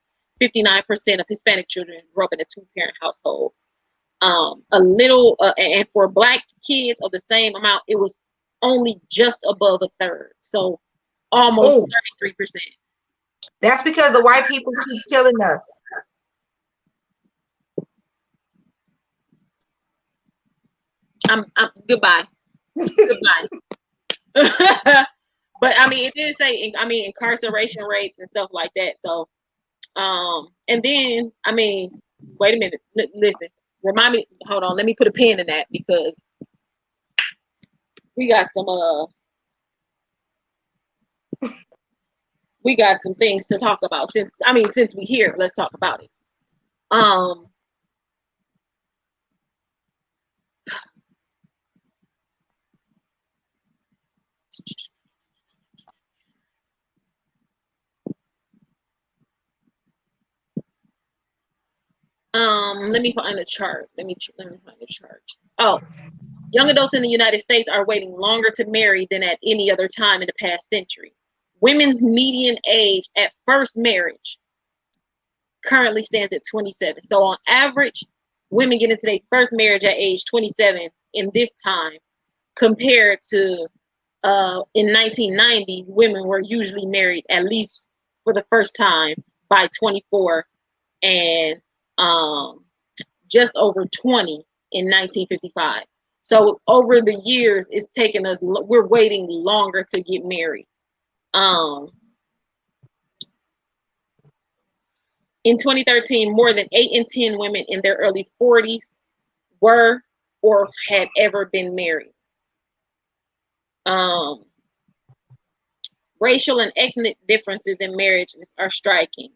59% of Hispanic children grew up in a two-parent household. And for Black kids of the same amount, it was only just above a third. So almost 33%. That's because the white people keep killing us. I'm goodbye. Goodbye. But I mean, it did say, I mean, incarceration rates and stuff like that. So, and then, I mean, wait a minute. Listen, remind me. Hold on. Let me put a pin in that because we got some things to talk about. Since we here, let's talk about it. Let me find a chart. Let me find a chart. Oh, young adults in the United States are waiting longer to marry than at any other time in the past century. Women's median age at first marriage currently stands at 27. So on average, women get into their first marriage at age 27 in this time, compared to in 1990, women were usually married at least for the first time by 24 and just over 20 in 1955. So over the years, it's taken us, we're waiting longer to get married. In 2013, more than 8 in 10 women in their early 40s were or had ever been married. Racial and ethnic differences in marriages are striking.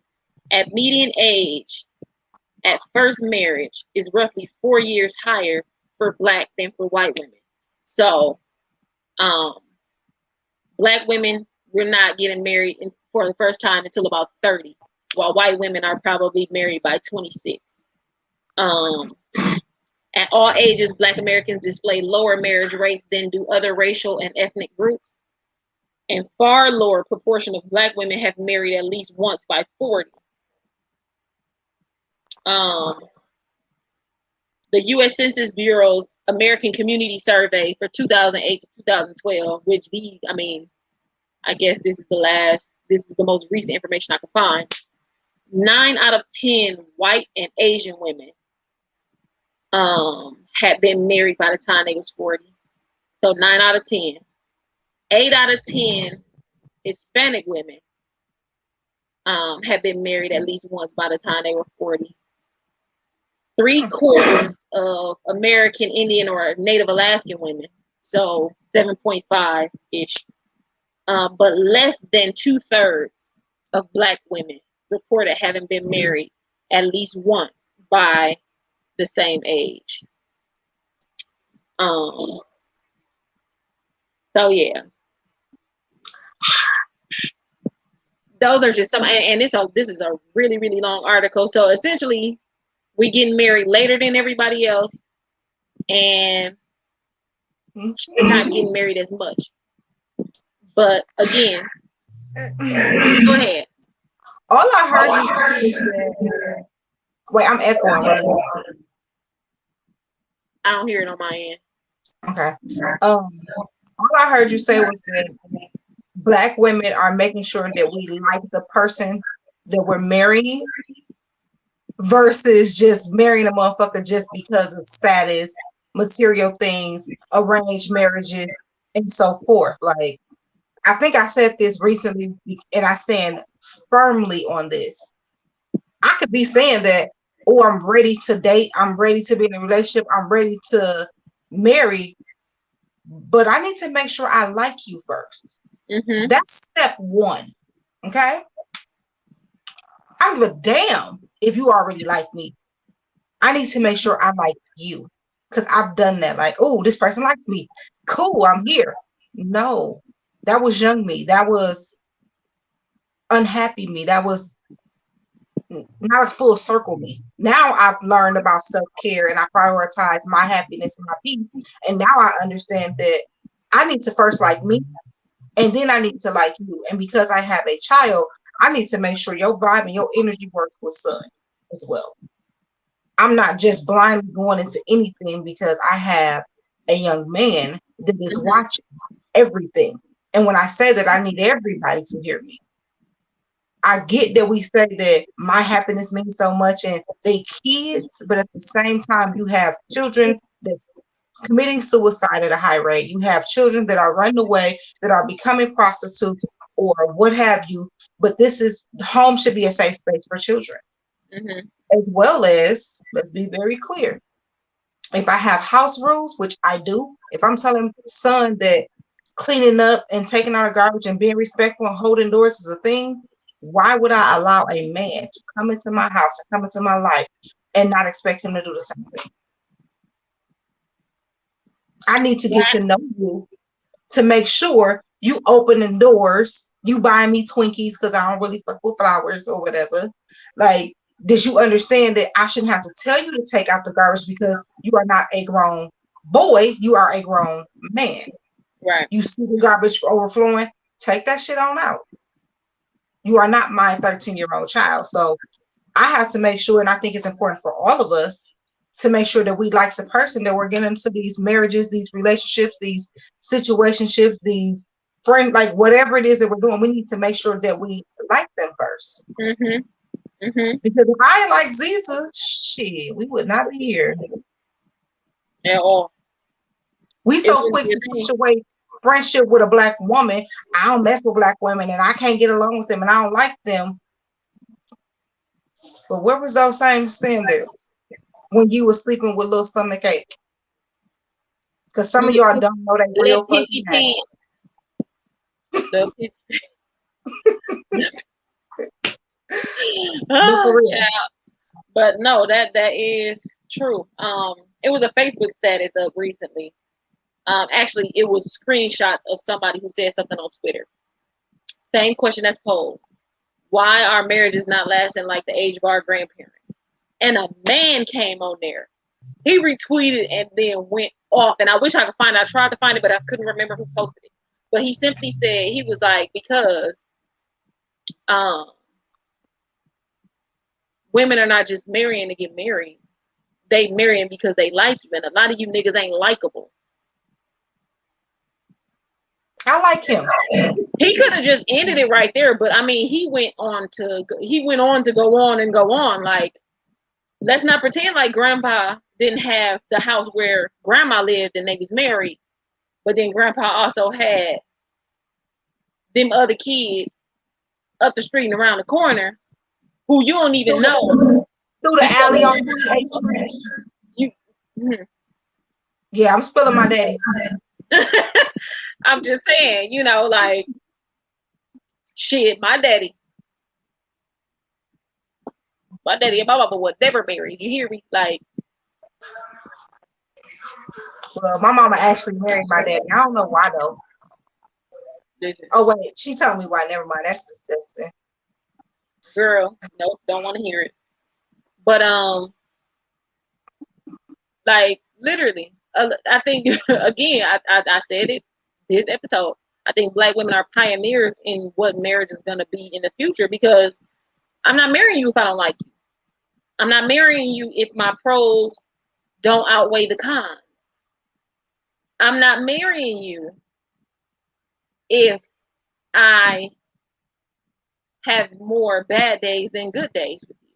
At median age, at first marriage is roughly 4 years higher for Black than for white women. So, Black women, we're not getting married for the first time until about 30, while white women are probably married by 26. At all ages, Black Americans display lower marriage rates than do other racial and ethnic groups. And far lower proportion of Black women have married at least once by 40. The U.S. Census Bureau's American Community Survey for 2008 to 2012, which I guess this was the most recent information I could find. 9 out of 10 white and Asian women had been married by the time they was 40. So 9 out of 10. 8 out of 10 Hispanic women had been married at least once by the time they were 40. 3/4 of American Indian or Native Alaskan women, so 7.5-ish, but less than 2/3 of Black women reported having been married at least once by the same age. So yeah, those are just some, and this is a really, really long article. So essentially, we getting married later than everybody else, and we're not getting married as much. But again, go ahead. All I heard you say is wait, I'm echoing. I don't hear it on my end. Okay. All I heard you say was that Black women are making sure that we like the person that we're marrying versus just marrying a motherfucker just because of status, material things, arranged marriages, and so forth. Like, I think I said this recently, and I stand firmly on this. I could be saying that, oh, I'm ready to date, I'm ready to be in a relationship, I'm ready to marry, but I need to make sure I like you first. Mm-hmm. That's step one. Okay. I don't give a damn if you already like me. I need to make sure I like you, because I've done that. Like, oh, this person likes me. Cool, I'm here. No, that was young me. That was unhappy me. That was not a full circle me. Now I've learned about self-care and I prioritize my happiness and my peace. And now I understand that I need to first like me, and then I need to like you. And because I have a child, I need to make sure your vibe and your energy works with son as well. I'm not just blindly going into anything because I have a young man that is watching everything. And when I say that, I need everybody to hear me. I get that we say that my happiness means so much and they kids, but at the same time, you have children that's committing suicide at a high rate. You have children that are running away, that are becoming prostitutes or what have you. But home should be a safe space for children. Mm-hmm. As well as, let's be very clear, if I have house rules, which I do, if I'm telling son that cleaning up and taking out garbage and being respectful and holding doors is a thing, why would I allow a man to come into my house and come into my life and not expect him to do the same thing? I need to get to know you to make sure you opening doors, you buying me Twinkies because I don't really fuck with flowers or whatever. Like, did you understand that I shouldn't have to tell you to take out the garbage because you are not a grown boy, you are a grown man. Right. You see the garbage overflowing, take that shit on out. You are not my 13-year-old child. So I have to make sure, and I think it's important for all of us to make sure that we like the person that we're getting into these marriages, these relationships, these situationships, these friend, like whatever it is that we're doing, we need to make sure that we like them first. Mm-hmm. Mm-hmm. Because if I ain't like Ziza, shit, we would not be here. At all. We so quick to push away friendship with a black woman. I don't mess with black women and I can't get along with them and I don't like them. But where was those same standards when you were sleeping with little stomach ache? Because some of y'all don't know that real fucking name. Child. But no, that is true. It was a Facebook status up recently. Actually, it was screenshots of somebody who said something on Twitter. Same question as posed. Why are marriages not lasting like the age of our grandparents? And a man came on there. He retweeted and then went off. And I wish I could find it. I tried to find it, but I couldn't remember who posted it. But he simply said, he was like, because women are not just marrying to get married. They marrying because they like you. And a lot of you niggas ain't likable. I like him. He could have just ended it right there, but I mean, he went on to go on and go on. Like, let's not pretend like grandpa didn't have the house where grandma lived and they was married, but then grandpa also had them other kids up the street and around the corner who you don't even know. Through the alley on 28th Street. Yeah, I'm spilling my daddy's. I'm just saying, you know, like, shit, my daddy and my mama were never married. You hear me? Like, well, my mama actually married my daddy. I don't know why though. Listen. Oh wait, she told me why. Never mind. That's disgusting. Girl, nope, don't want to hear it. But like literally, I think again, I said it this episode. I think Black women are pioneers in what marriage is going to be in the future, because I'm not marrying you if I don't like you. I'm not marrying you if my pros don't outweigh the cons. I'm not marrying you if I have more bad days than good days with you.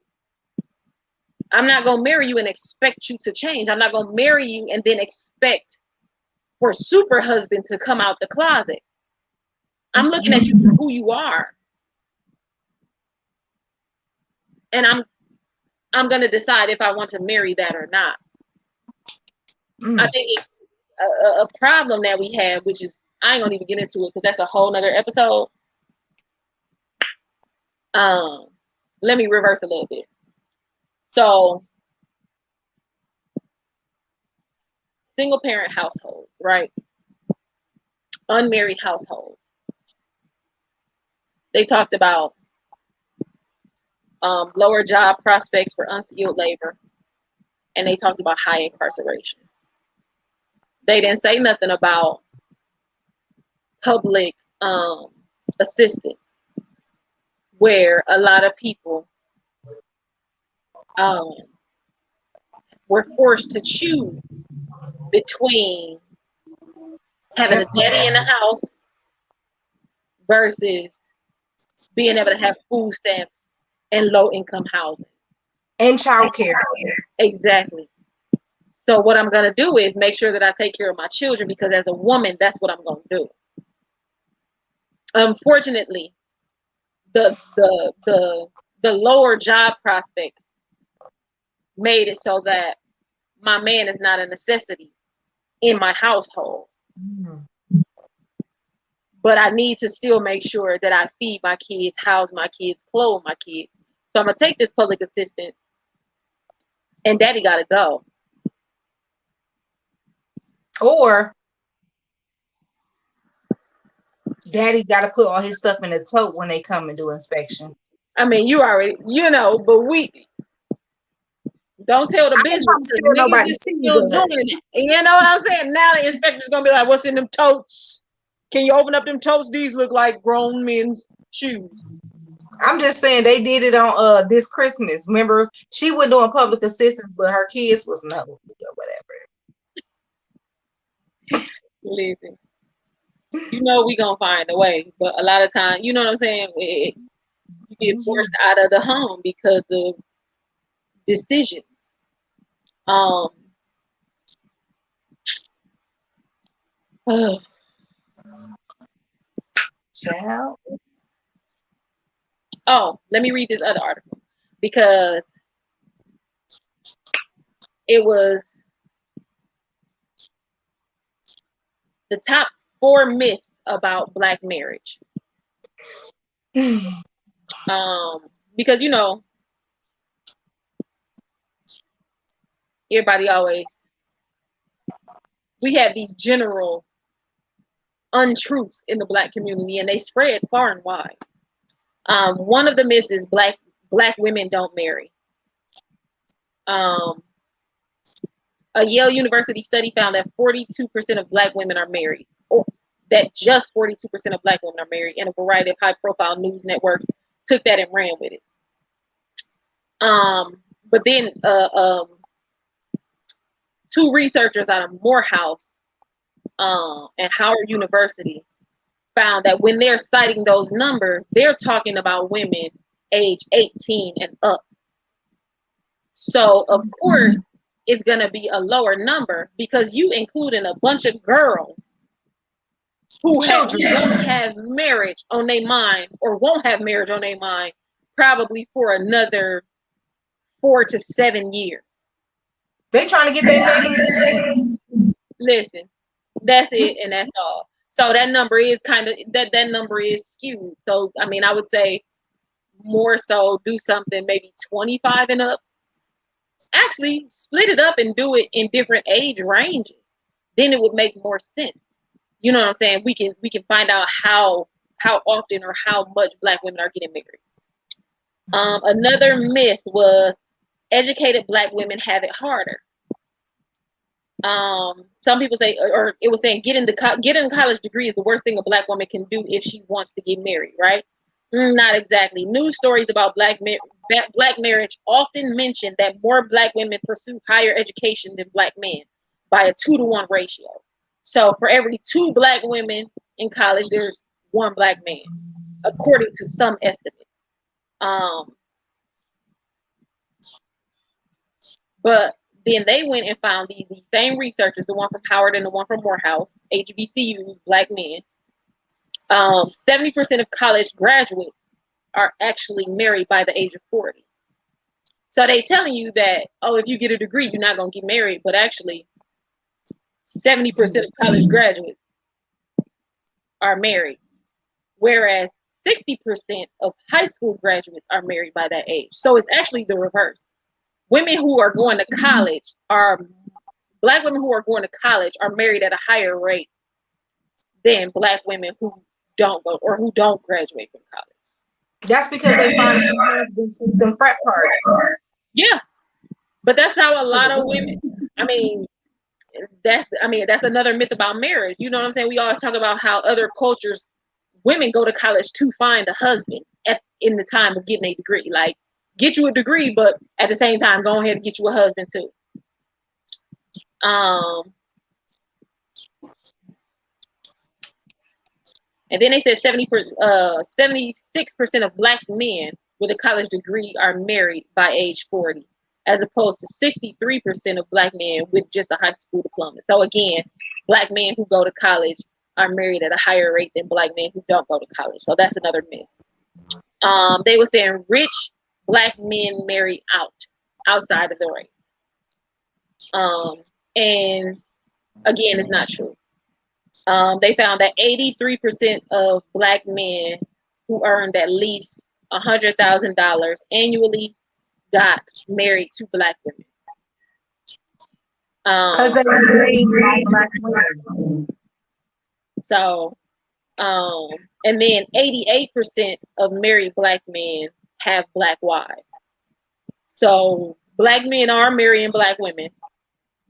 I'm not going to marry you and expect you to change. I'm not going to marry you and then expect for super husband to come out the closet. I'm looking at you for who you are. And I'm going to decide if I want to marry that or not. I think a problem that we have, which is, I ain't going to even get into it because that's a whole nother episode. Let me reverse a little bit. So, single parent households, right? Unmarried households. They talked about lower job prospects for unskilled labor, and they talked about high incarceration. They didn't say nothing about public assistance, where a lot of people were forced to choose between having a daddy in the house versus being able to have food stamps and low income housing. And childcare. Exactly. So what I'm gonna do is make sure that I take care of my children, because as a woman, that's what I'm gonna do. Unfortunately, the lower job prospects made it so that my man is not a necessity in my household. Mm. But I need to still make sure that I feed my kids, house my kids, clothe my kids. So I'm gonna take this public assistance, and daddy gotta go. Or daddy got to put all his stuff in a tote when they come and do inspection. I mean, you already, but we don't tell the I ain't business, trying to because scare niggas nobody is see still that. doing it. You know what I'm saying? Now the inspector's gonna be like, "What's in them totes? Can you open up them totes? These look like grown men's shoes." I'm just saying they did it on this Christmas. Remember, she was doing public assistance, but her kids was no or whatever. Listen, we gonna find a way, but a lot of times, you know what I'm saying? You get forced out of the home because of decisions. Oh, Child. let me read this other article, because it was the top 4 myths about Black marriage. Because everybody always, we have these general untruths in the Black community, and they spread far and wide. One of the myths is black women don't marry. A Yale University study found that 42% of Black women are married, or that just 42% of Black women are married, and a variety of high-profile news networks took that and ran with it. But then 2 researchers out of Morehouse and Howard University found that when they're citing those numbers, they're talking about women age 18 and up. So, of course, it's going to be a lower number, because you including a bunch of girls who don't have marriage on their mind, or won't have marriage on their mind, probably for another 4 to 7 years. They trying to get their Megan. Listen, that's it, and that's all. So that number is that number is skewed. So I mean, I would say more so do something maybe 25 and up. Actually, split it up and do it in different age ranges. Then it would make more sense. You know what I'm saying? We can find out how often or how much Black women are getting married. Another myth was educated Black women have it harder. Some people say, or it was saying, getting a college degree is the worst thing a Black woman can do if she wants to get married, right? Not exactly. News stories about Black marriage often mention that more Black women pursue higher education than Black men by a 2-to-1 ratio. So for every 2 Black women in college, there's 1 Black man, according to some estimates. But then they went and found these same researchers, the one from Howard and the one from Morehouse, HBCUs, Black men. 70% of college graduates are actually married by the age of 40. So they telling you that, if you get a degree, you're not going to get married. But actually, 70% of college graduates are married, whereas 60% of high school graduates are married by that age. So it's actually the reverse. Women who are going to college Black women who are going to college are married at a higher rate than Black women who don't go or who don't graduate from college. That's because they find husbands in some frat parties. Yeah, but that's how a lot of women. That's another myth about marriage. You know what I'm saying? We always talk about how other cultures, women go to college to find a husband in the time of getting a degree. Like, get you a degree, but at the same time, go ahead and get you a husband too. And then they said 76% of black men with a college degree are married by age 40, as opposed to 63% of black men with just a high school diploma. So again, black men who go to college are married at a higher rate than black men who don't go to college. So that's another myth. They were saying rich black men marry outside of the race. And again, it's not true. They found that 83% of black men who earned at least $100,000 annually got married to black women. Because they married black women. So, and then 88% of married black men have black wives. So black men are marrying black women.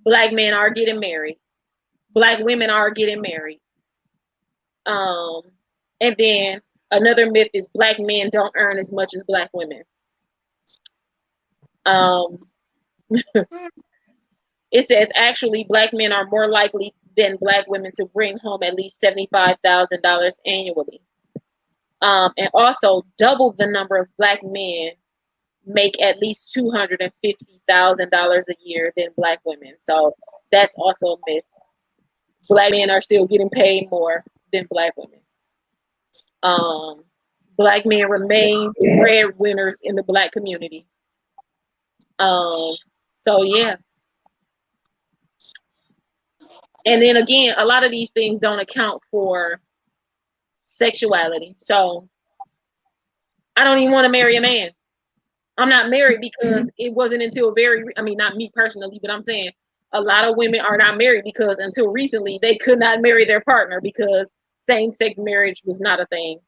Black men are getting married. Black women are getting married. And then another myth is black men don't earn as much as black women. It says actually black men are more likely than black women to bring home at least $75,000 annually. And also double the number of black men make at least $250,000 a year than black women. So that's also a myth. Black men are still getting paid more than black women. Black men remain breadwinners in the black community. So yeah. And then again, a lot of these things don't account for sexuality. So I don't even want to marry a man. I'm not married because it wasn't until not me personally, but I'm saying a lot of women are not married because until recently they could not marry their partner because same-sex marriage was not a thing.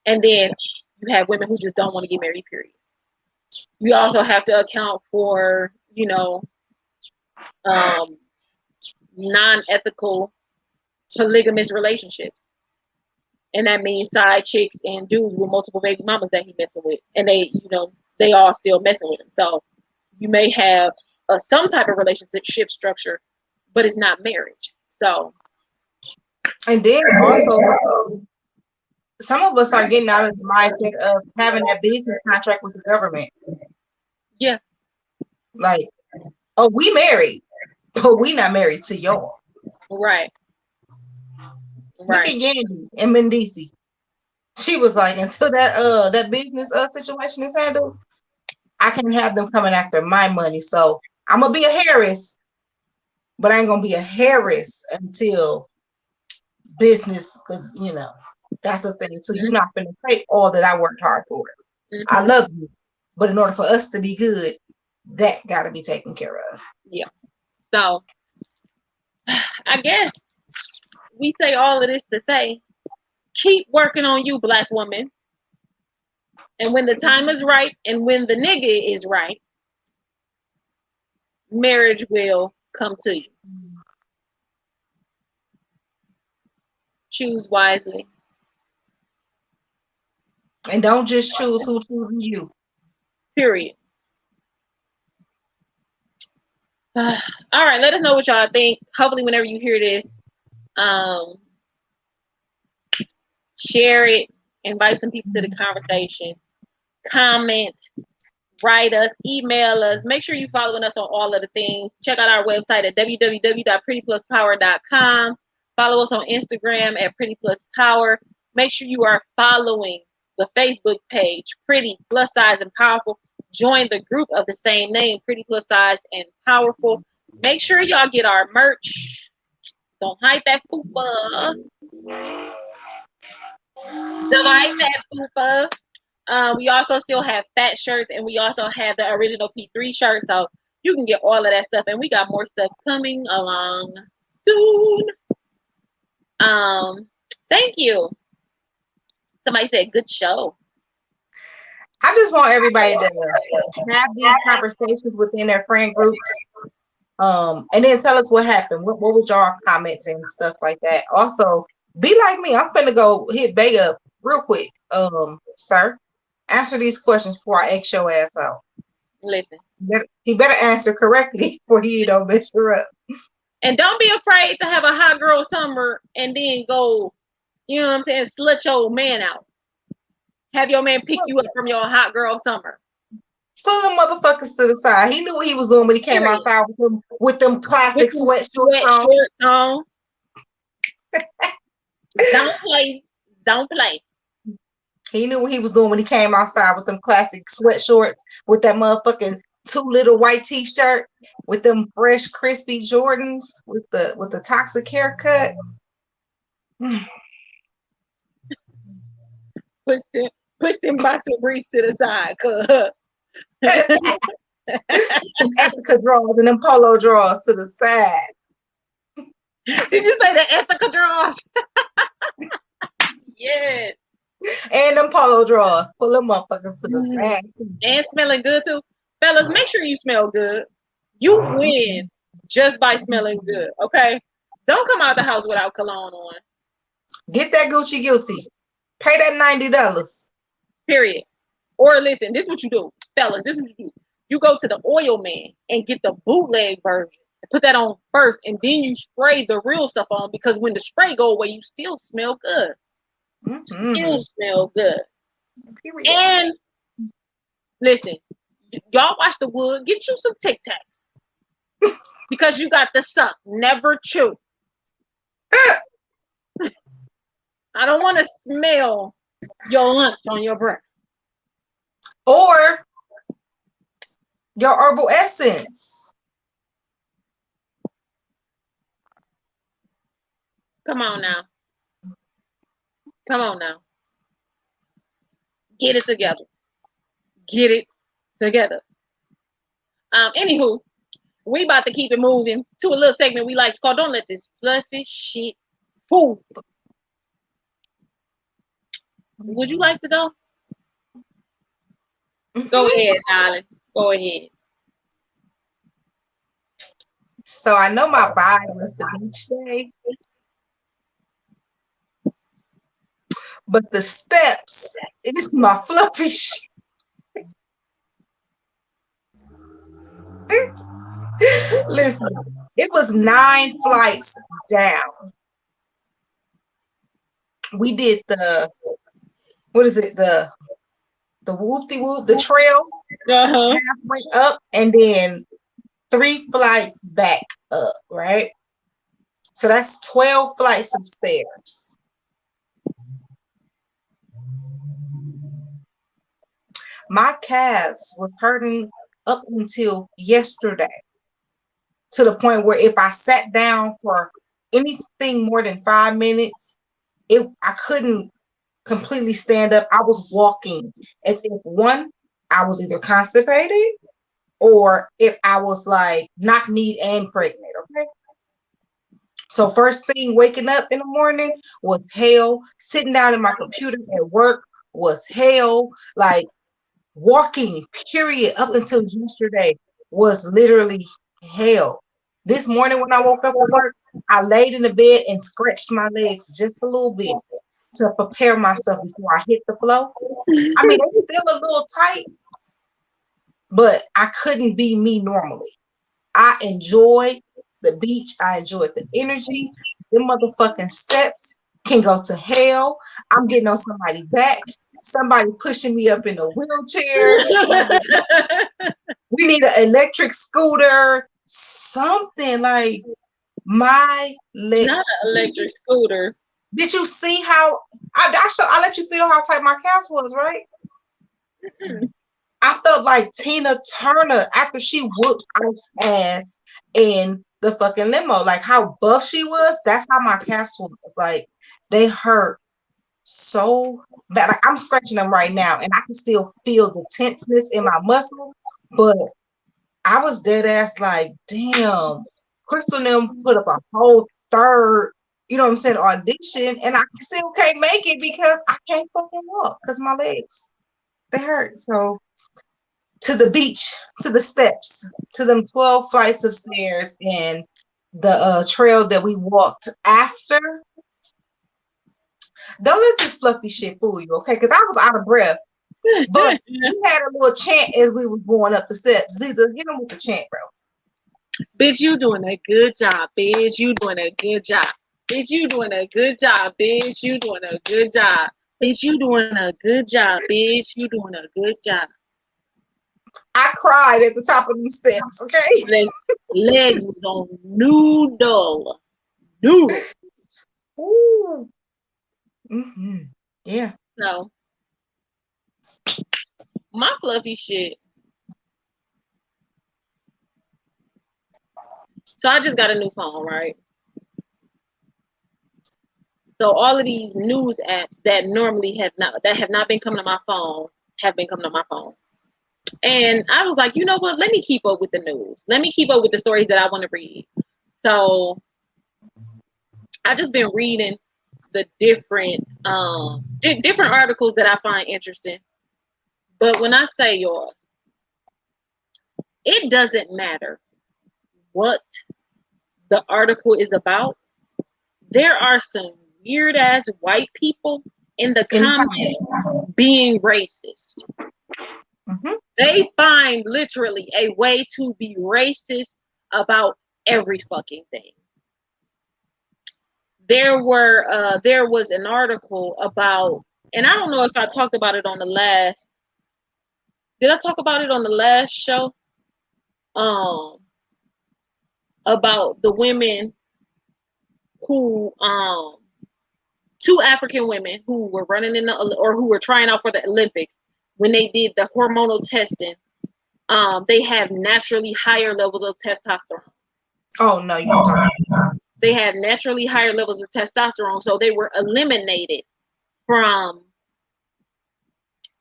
And then you have women who just don't want to get married, period. You also have to account for, non-ethical polygamous relationships. And that means side chicks and dudes with multiple baby mamas that he messing with. And they all still messing with him. So you may have some type of relationship structure, but it's not marriage. So. And then also, some of us are getting out of the mindset of having that business contract with the government. Yeah. Like, oh, we married, but we not married to y'all. Right. Look at Yandy and Mendici. She was like, until that business situation is handled, I can have them coming after my money. So I'm gonna be a Harris, but I ain't gonna be a Harris until business, because that's the thing. So you're not gonna take all that I worked hard for. Mm-hmm. I love you, but in order for us to be good, that gotta be taken care of. Yeah. So I guess we say all of this to say, keep working on you, black woman. And when the time is right and when the nigga is right, marriage will come to you. Choose wisely. And don't just choose who chooses you. Period. All right, let us know what y'all think. Hopefully whenever you hear this, share it, invite some people to the conversation, comment, write us, email us. Make sure you're following us on all of the things. Check out our website at www.prettypluspower.com. Follow us on Instagram at prettypluspower. Make sure you are following the Facebook page, Pretty Plus Size and Powerful. Join the group of the same name, Pretty Plus Size and Powerful. Make sure y'all get our merch. Don't hide that poopa. Don't hide that poopa. We also still have fat shirts, and we also have the original P3 shirt, so you can get all of that stuff, and we got more stuff coming along soon. Thank you. Somebody said good show. I just want everybody to have these conversations within their friend groups, and then tell us what happened. What was y'all comments and stuff like that. Also, be like me. I'm finna go hit Bay up real quick, sir. Answer these questions before I X your ass out. Listen. He better answer correctly before he don't mess her up. And don't be afraid to have a hot girl summer and then go You know what I'm saying? Slut your man out. Have your man pick you up from your hot girl summer. Pull them motherfuckers to the side. He knew what he was doing when he came outside with them classic sweatshorts on. Don't play. Don't play. He knew what he was doing when he came outside with them classic sweatshorts, with that motherfucking 2 little white t-shirt, with them fresh, crispy Jordans, with the toxic haircut. Push them boxer briefs to the side, cuz. Ethica drawers and them polo drawers to the side. Did you say the Ethica drawers? Yes. And them polo drawers. Pull them motherfuckers to the side. And smelling good too. Fellas, make sure you smell good. You win just by smelling good, okay? Don't come out the house without cologne on. Get that Gucci guilty. Pay that $90. Period. Or listen, this is what you do. Fellas, this is what you do. You go to the oil man and get the bootleg version. Put that on first, and then you spray the real stuff on, because when the spray go away, you still smell good. Mm-hmm. Still smell good. Period. And listen, y'all watch the wood. Get you some Tic Tacs, because you got to suck, never chew. I don't want to smell your lunch on your breath. Or your herbal essence. Come on now. Come on now. Get it together. Get it together. Anywho, we about to keep it moving to a little segment we like to call Don't Let This Fluffy Shit Fool. Would you like to go? Go ahead, darling. Go ahead. So I know my vibe was the beach day, but the steps is my fluffy shit. Listen, it was 9 flights down. We did the whoop-de-whoop, the trail, halfway up, and then 3 flights back up, right? So that's 12 flights of stairs. My calves was hurting up until yesterday, to the point where if I sat down for anything more than 5 minutes, I couldn't completely stand up. I was walking as if, one, I was either constipated, or if I was like knock-kneed and pregnant, okay? So first thing waking up in the morning was hell. Sitting down at my computer at work was hell. Like, walking, period, up until yesterday was literally hell. This morning when I woke up at work, I laid in the bed and stretched my legs just a little bit to prepare myself before I hit the floor. I mean, it's still a little tight, but I couldn't be me normally. I enjoyed the beach. I enjoyed the energy. The motherfucking steps can go to hell. I'm getting on somebody's back. Somebody pushing me up in a wheelchair. We need an electric scooter. Something like my legs. Not an electric scooter. Did you see how I let you feel how tight my calves was, right? Mm-hmm. I felt like Tina Turner after she whooped Ike's ass in the fucking limo. Like how buff she was, that's how my calves was. Like they hurt so bad. Like I'm scratching them right now, and I can still feel the tenseness in my muscle. But I was dead ass like, damn, Crystal and them put up a whole third, you know what I'm saying, audition, and I still can't make it because I can't fucking walk because my legs, they hurt. So to the beach, to the steps, to them 12 flights of stairs and the trail that we walked after. Don't let this fluffy shit fool you, okay? Because I was out of breath. But we had a little chant as we was going up the steps. Ziza, hit him with the chant, bro. Bitch, you doing a good job, bitch. You doing a good job. Bitch, you doing a good job, bitch. You doing a good job. Bitch, you doing a good job, bitch. You doing a good job. I cried at the top of them steps, okay? Legs was on noodle. Noodle. Ooh. Mm-hmm. Yeah. So, my fluffy shit. So, I just got a new phone, right? So, all of these news apps that normally have not been coming to my phone have been coming to my phone. And I was like, you know what? Let me keep up with the news. Let me keep up with the stories that I want to read. So I just been reading the different different articles that I find interesting. But when I say y'all, it doesn't matter what the article is about. There are some weird ass white people in the comments being racist. Mm-hmm. They find literally a way to be racist about every fucking thing. There was an article about, and I don't know if I talked about it on the last. Did I talk about it on the last show? About the women who two African women who were running in the, or who were trying out for the Olympics when they did the hormonal testing. They have naturally higher levels of testosterone. Oh no, you don't talk about it. They have naturally higher levels of testosterone, so they were eliminated from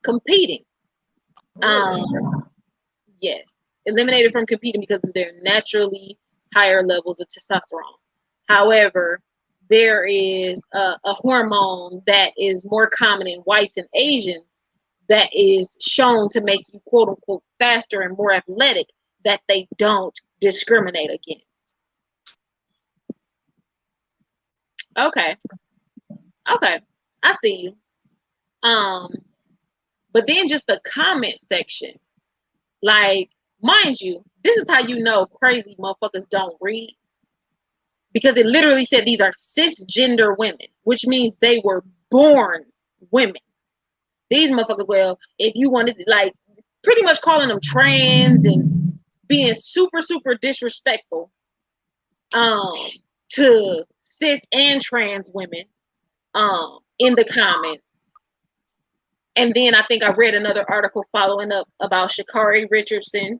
competing. Yes, eliminated from competing because of their naturally higher levels of testosterone. However, there is a hormone that is more common in whites and Asians that is shown to make you quote unquote faster and more athletic that they don't discriminate against. Okay. Okay. I see you. But then just the comment section, like, mind you, this is how you know crazy motherfuckers don't read. Because it literally said these are cisgender women, which means they were born women. These motherfuckers, well, if you wanted to, like, pretty much calling them trans and being super, super disrespectful to cis and trans women in the comments. And then I think I read another article following up about Sha'Carri Richardson,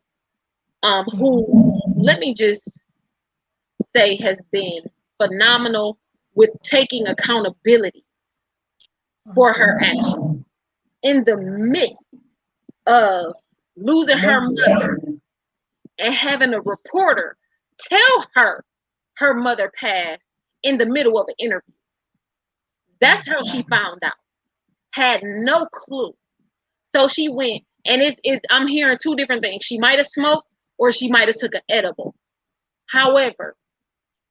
who, let me just say, has been phenomenal with taking accountability for her actions in the midst of losing her mother and having a reporter tell her her mother passed in the middle of an interview. That's how she found out. Had no clue. So she went, and I'm hearing two different things. She might have smoked or she might have took an edible. However,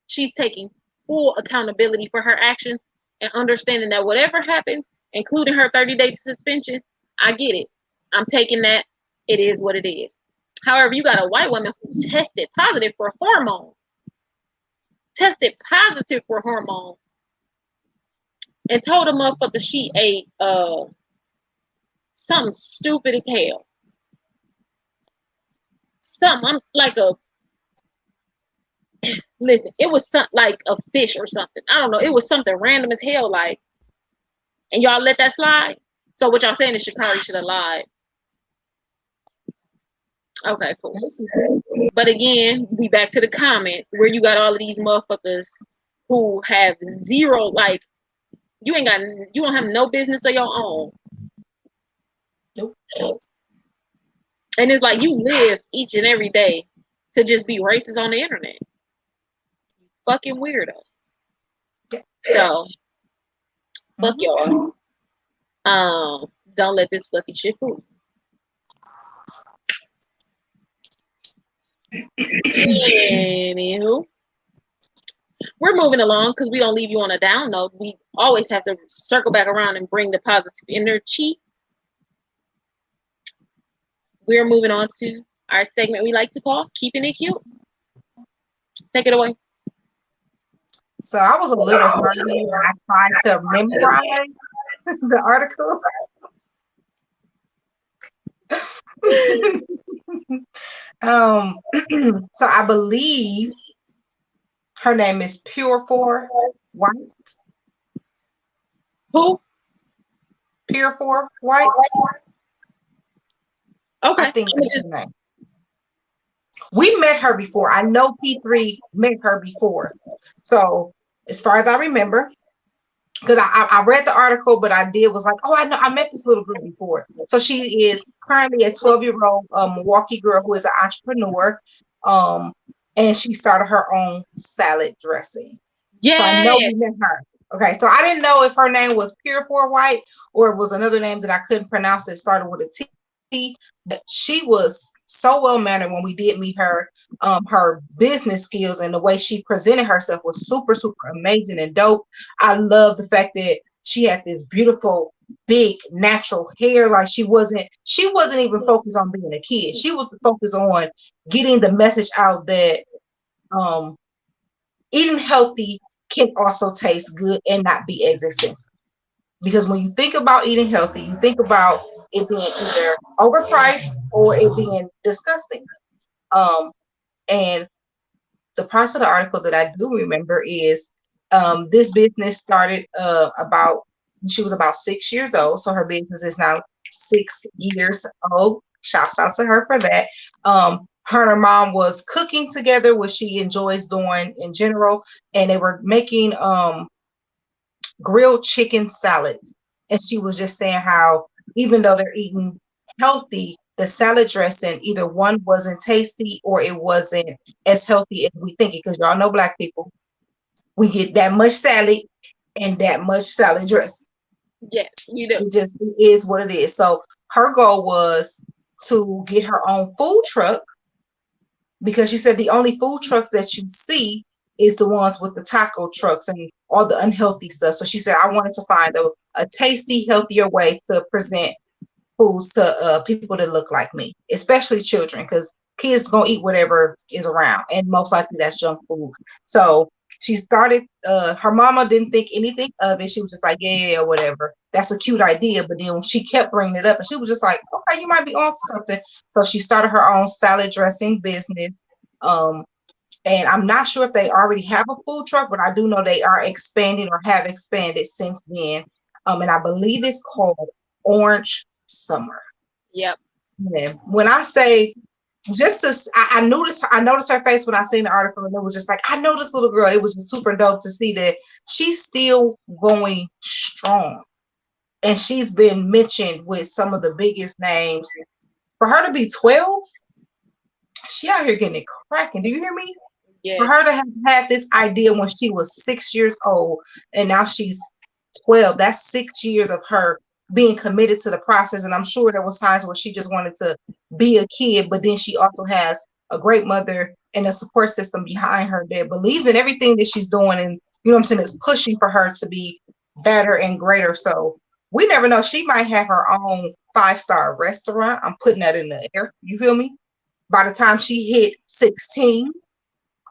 she's taking full accountability for her actions and understanding that whatever happens, including her 30-day suspension, I get it. I'm taking that. It is what it is. However, you got a white woman who tested positive for hormones. And told a motherfucker she ate something stupid as hell. Something listen, it was something like a fish or something. I don't know. It was something random as hell, like, and y'all let that slide. So what y'all saying is Sha'Carri should have lied. Okay, cool. But again, we back to the comments where you got all of these motherfuckers who have zero, like, you don't have no business of your own. Nope. And it's like you live each and every day to just be racist on the internet. You fucking weirdo. So fuck y'all. Don't let this fluffy shit fool you. Anywho, we're moving along because we don't leave you on a down note. We always have to circle back around and bring the positive energy. We're moving on to our segment we like to call Keeping It Cute. Take it away. So I was a little hurt when I tried to memorize the article. um, so I believe her name is Pure For White. Who? Pure For White. Okay. I think that's her name. We met her before. I know P3 met her before. So as far as I remember, because I read the article, but I did was like, oh, I know I met this little girl before. So she is currently a 12-year-old Milwaukee girl who is an entrepreneur. And she started her own salad dressing. Yeah. So I know we met her. Okay, so I didn't know if her name was Pure For White or it was another name that I couldn't pronounce that started with a T. But she was so well mannered when we did meet her. Her business skills and the way she presented herself was super, super amazing and dope. I love the fact that she had this beautiful, big, natural hair. Like she wasn't even focused on being a kid. She was focused on getting the message out that eating healthy can also taste good and not be as expensive. Because when you think about eating healthy, you think about it being either overpriced or it being disgusting. And the parts of the article that I do remember is this business started she was about 6 years old. So her business is now 6 years old. Shouts out to her for that. Her and her mom was cooking together, which she enjoys doing in general. And they were making grilled chicken salads. And she was just saying how even though they're eating healthy, the salad dressing, either one wasn't tasty or it wasn't as healthy as we think it. Because y'all know Black people, we get that much salad and that much salad dressing. Yes, you do. It is what it is. So her goal was to get her own food truck because she said the only food trucks that you see is the ones with the taco trucks and all the unhealthy stuff. So she said, I wanted to find a tasty, healthier way to present foods to people that look like me, especially children, because kids gonna eat whatever is around, and most likely that's junk food. So she started. Her mama didn't think anything of it. She was just like, yeah, whatever. That's a cute idea. But then she kept bringing it up, and she was just like, okay, you might be on something. So she started her own salad dressing business. And I'm not sure if they already have a food truck, but I do know they are expanding or have expanded since then. And I believe it's called Orange Summer. Yep. Yeah. When I say I noticed her face when I seen the article, and it was just like, I know this little girl. It was just super dope to see that she's still going strong. And she's been mentioned with some of the biggest names. For her to be 12, she out here getting it cracking. Do you hear me? Yes. For her to have had this idea when she was 6 years old and now she's 12, that's 6 years of her being committed to the process. And I'm sure there was times where she just wanted to be a kid, but then she also has a great mother and a support system behind her that believes in everything that she's doing. And you know what I'm saying, is pushing for her to be better and greater. So we never know. She might have her own 5-star restaurant. I'm putting that in the air. You feel me? By the time she hit 16,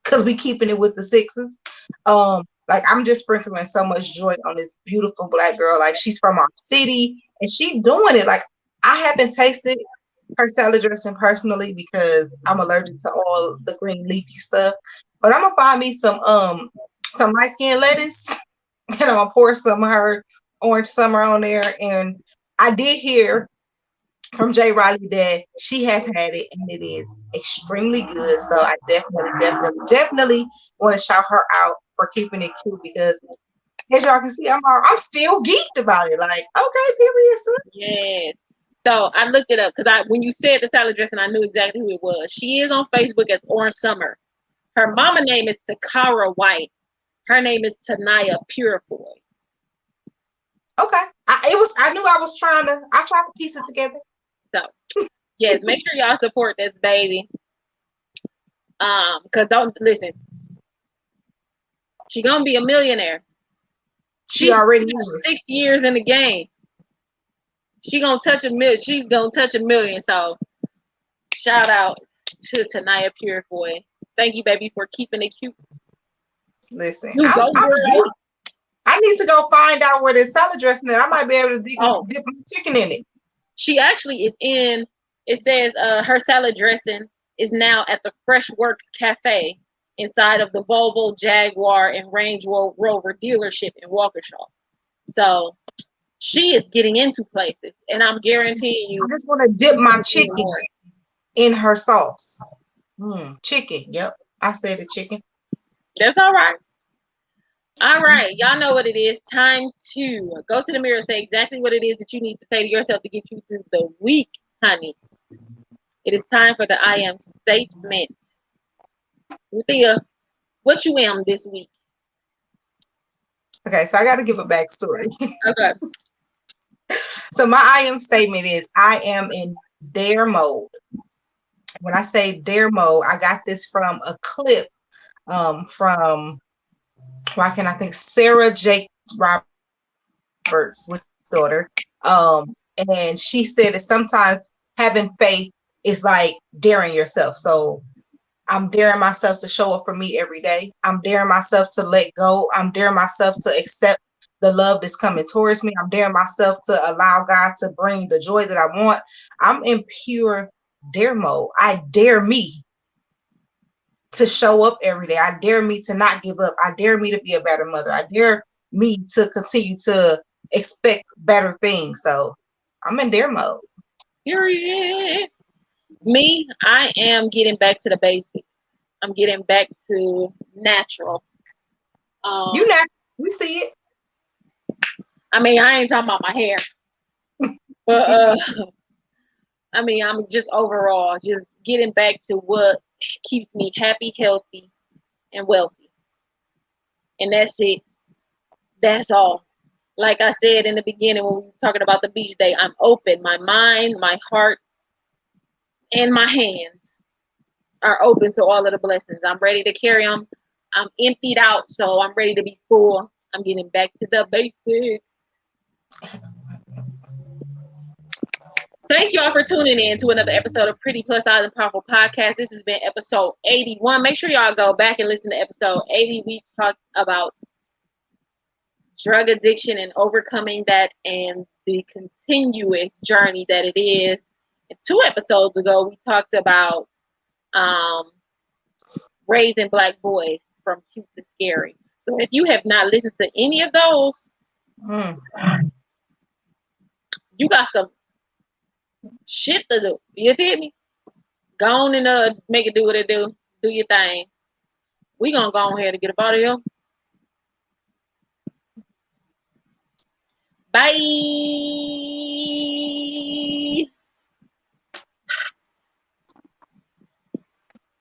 because we keeping it with the sixes. Like I'm just sprinkling so much joy on this beautiful Black girl. Like she's from our city and she doing it. Like I haven't tasted her salad dressing personally because I'm allergic to all the green leafy stuff. But I'm gonna find me some light skin lettuce and I'm gonna pour some of her Orange Summer on there. And I did hear from Jay Riley that she has had it and it is extremely good. So I definitely want to shout her out for keeping it cute because as y'all can see, I'm still geeked about it. Like, okay, period, sis. Yes. So I looked it up because when you said the salad dressing, I knew exactly who it was. She is on Facebook as Orange Summer. Her mama name is Takara White. Her name is Tanaya Purefoy. Okay. I knew I tried to piece it together. So yes, make sure y'all support this baby. Because don't listen. She gonna be a millionaire. She already is. 6 years in the game. She's gonna touch a million. So shout out to Tanaya Purefoy. Thank you, baby, for keeping it cute. Listen, You go, I'm girl. deep. I need to go find out where there's salad dressing is. I might be able to dip Oh. my chicken in it. She actually is in. It says her salad dressing is now at the Fresh Works Cafe inside of the Volvo, Jaguar, and Range Rover dealership in Waukesha. So she is getting into places, and I'm guaranteeing you. I just want to dip my she's gonna do chicken more. in her sauce. Chicken. Yep. I said the chicken. That's all right. All right, y'all know what it is. Time to go to the mirror, say exactly what it is that you need to say to yourself to get you through the week, honey. It is time for the I am statement. Thea, what you am this week? Okay, so I got to give a backstory. Okay. So my I am statement is I am in dare mode. When I say dare mode, I got this from a clip from, why can I think, Sarah Jakes Roberts with his daughter. And she said that sometimes having faith is like daring yourself. So I'm daring myself to show up for me every day. I'm daring myself to let go. I'm daring myself to accept the love that's coming towards me. I'm daring myself to allow God to bring the joy that I want. I'm in pure dare mode. I dare me to show up every day. I dare me to not give up. I dare me to be a better mother. I dare me to continue to expect better things. So I'm in dare mode. Period. Me, I am getting back to the basics. I'm getting back to natural. You know, we see it. I mean, I ain't talking about my hair, but I mean, I'm just overall just getting back to what keeps me happy, healthy, and wealthy, and that's it. That's all. Like I said in the beginning when we were talking about the beach day, I'm open. My mind, my heart, and my hands are open to all of the blessings. I'm ready to carry them. I'm emptied out, so I'm ready to be full. I'm getting back to the basics. Thank y'all for tuning in to another episode of Pretty Plus Size and Powerful Podcast. This has been episode 81. Make sure y'all go back and listen to episode 80. We talked about drug addiction and overcoming that and the continuous journey that it is. And 2 episodes ago, we talked about raising Black boys from cute to scary. So if you have not listened to any of those, you got some shit to do. You feel me? Go on and make it do what it do. Do your thing. We gonna go on here to get up out of here. Bye.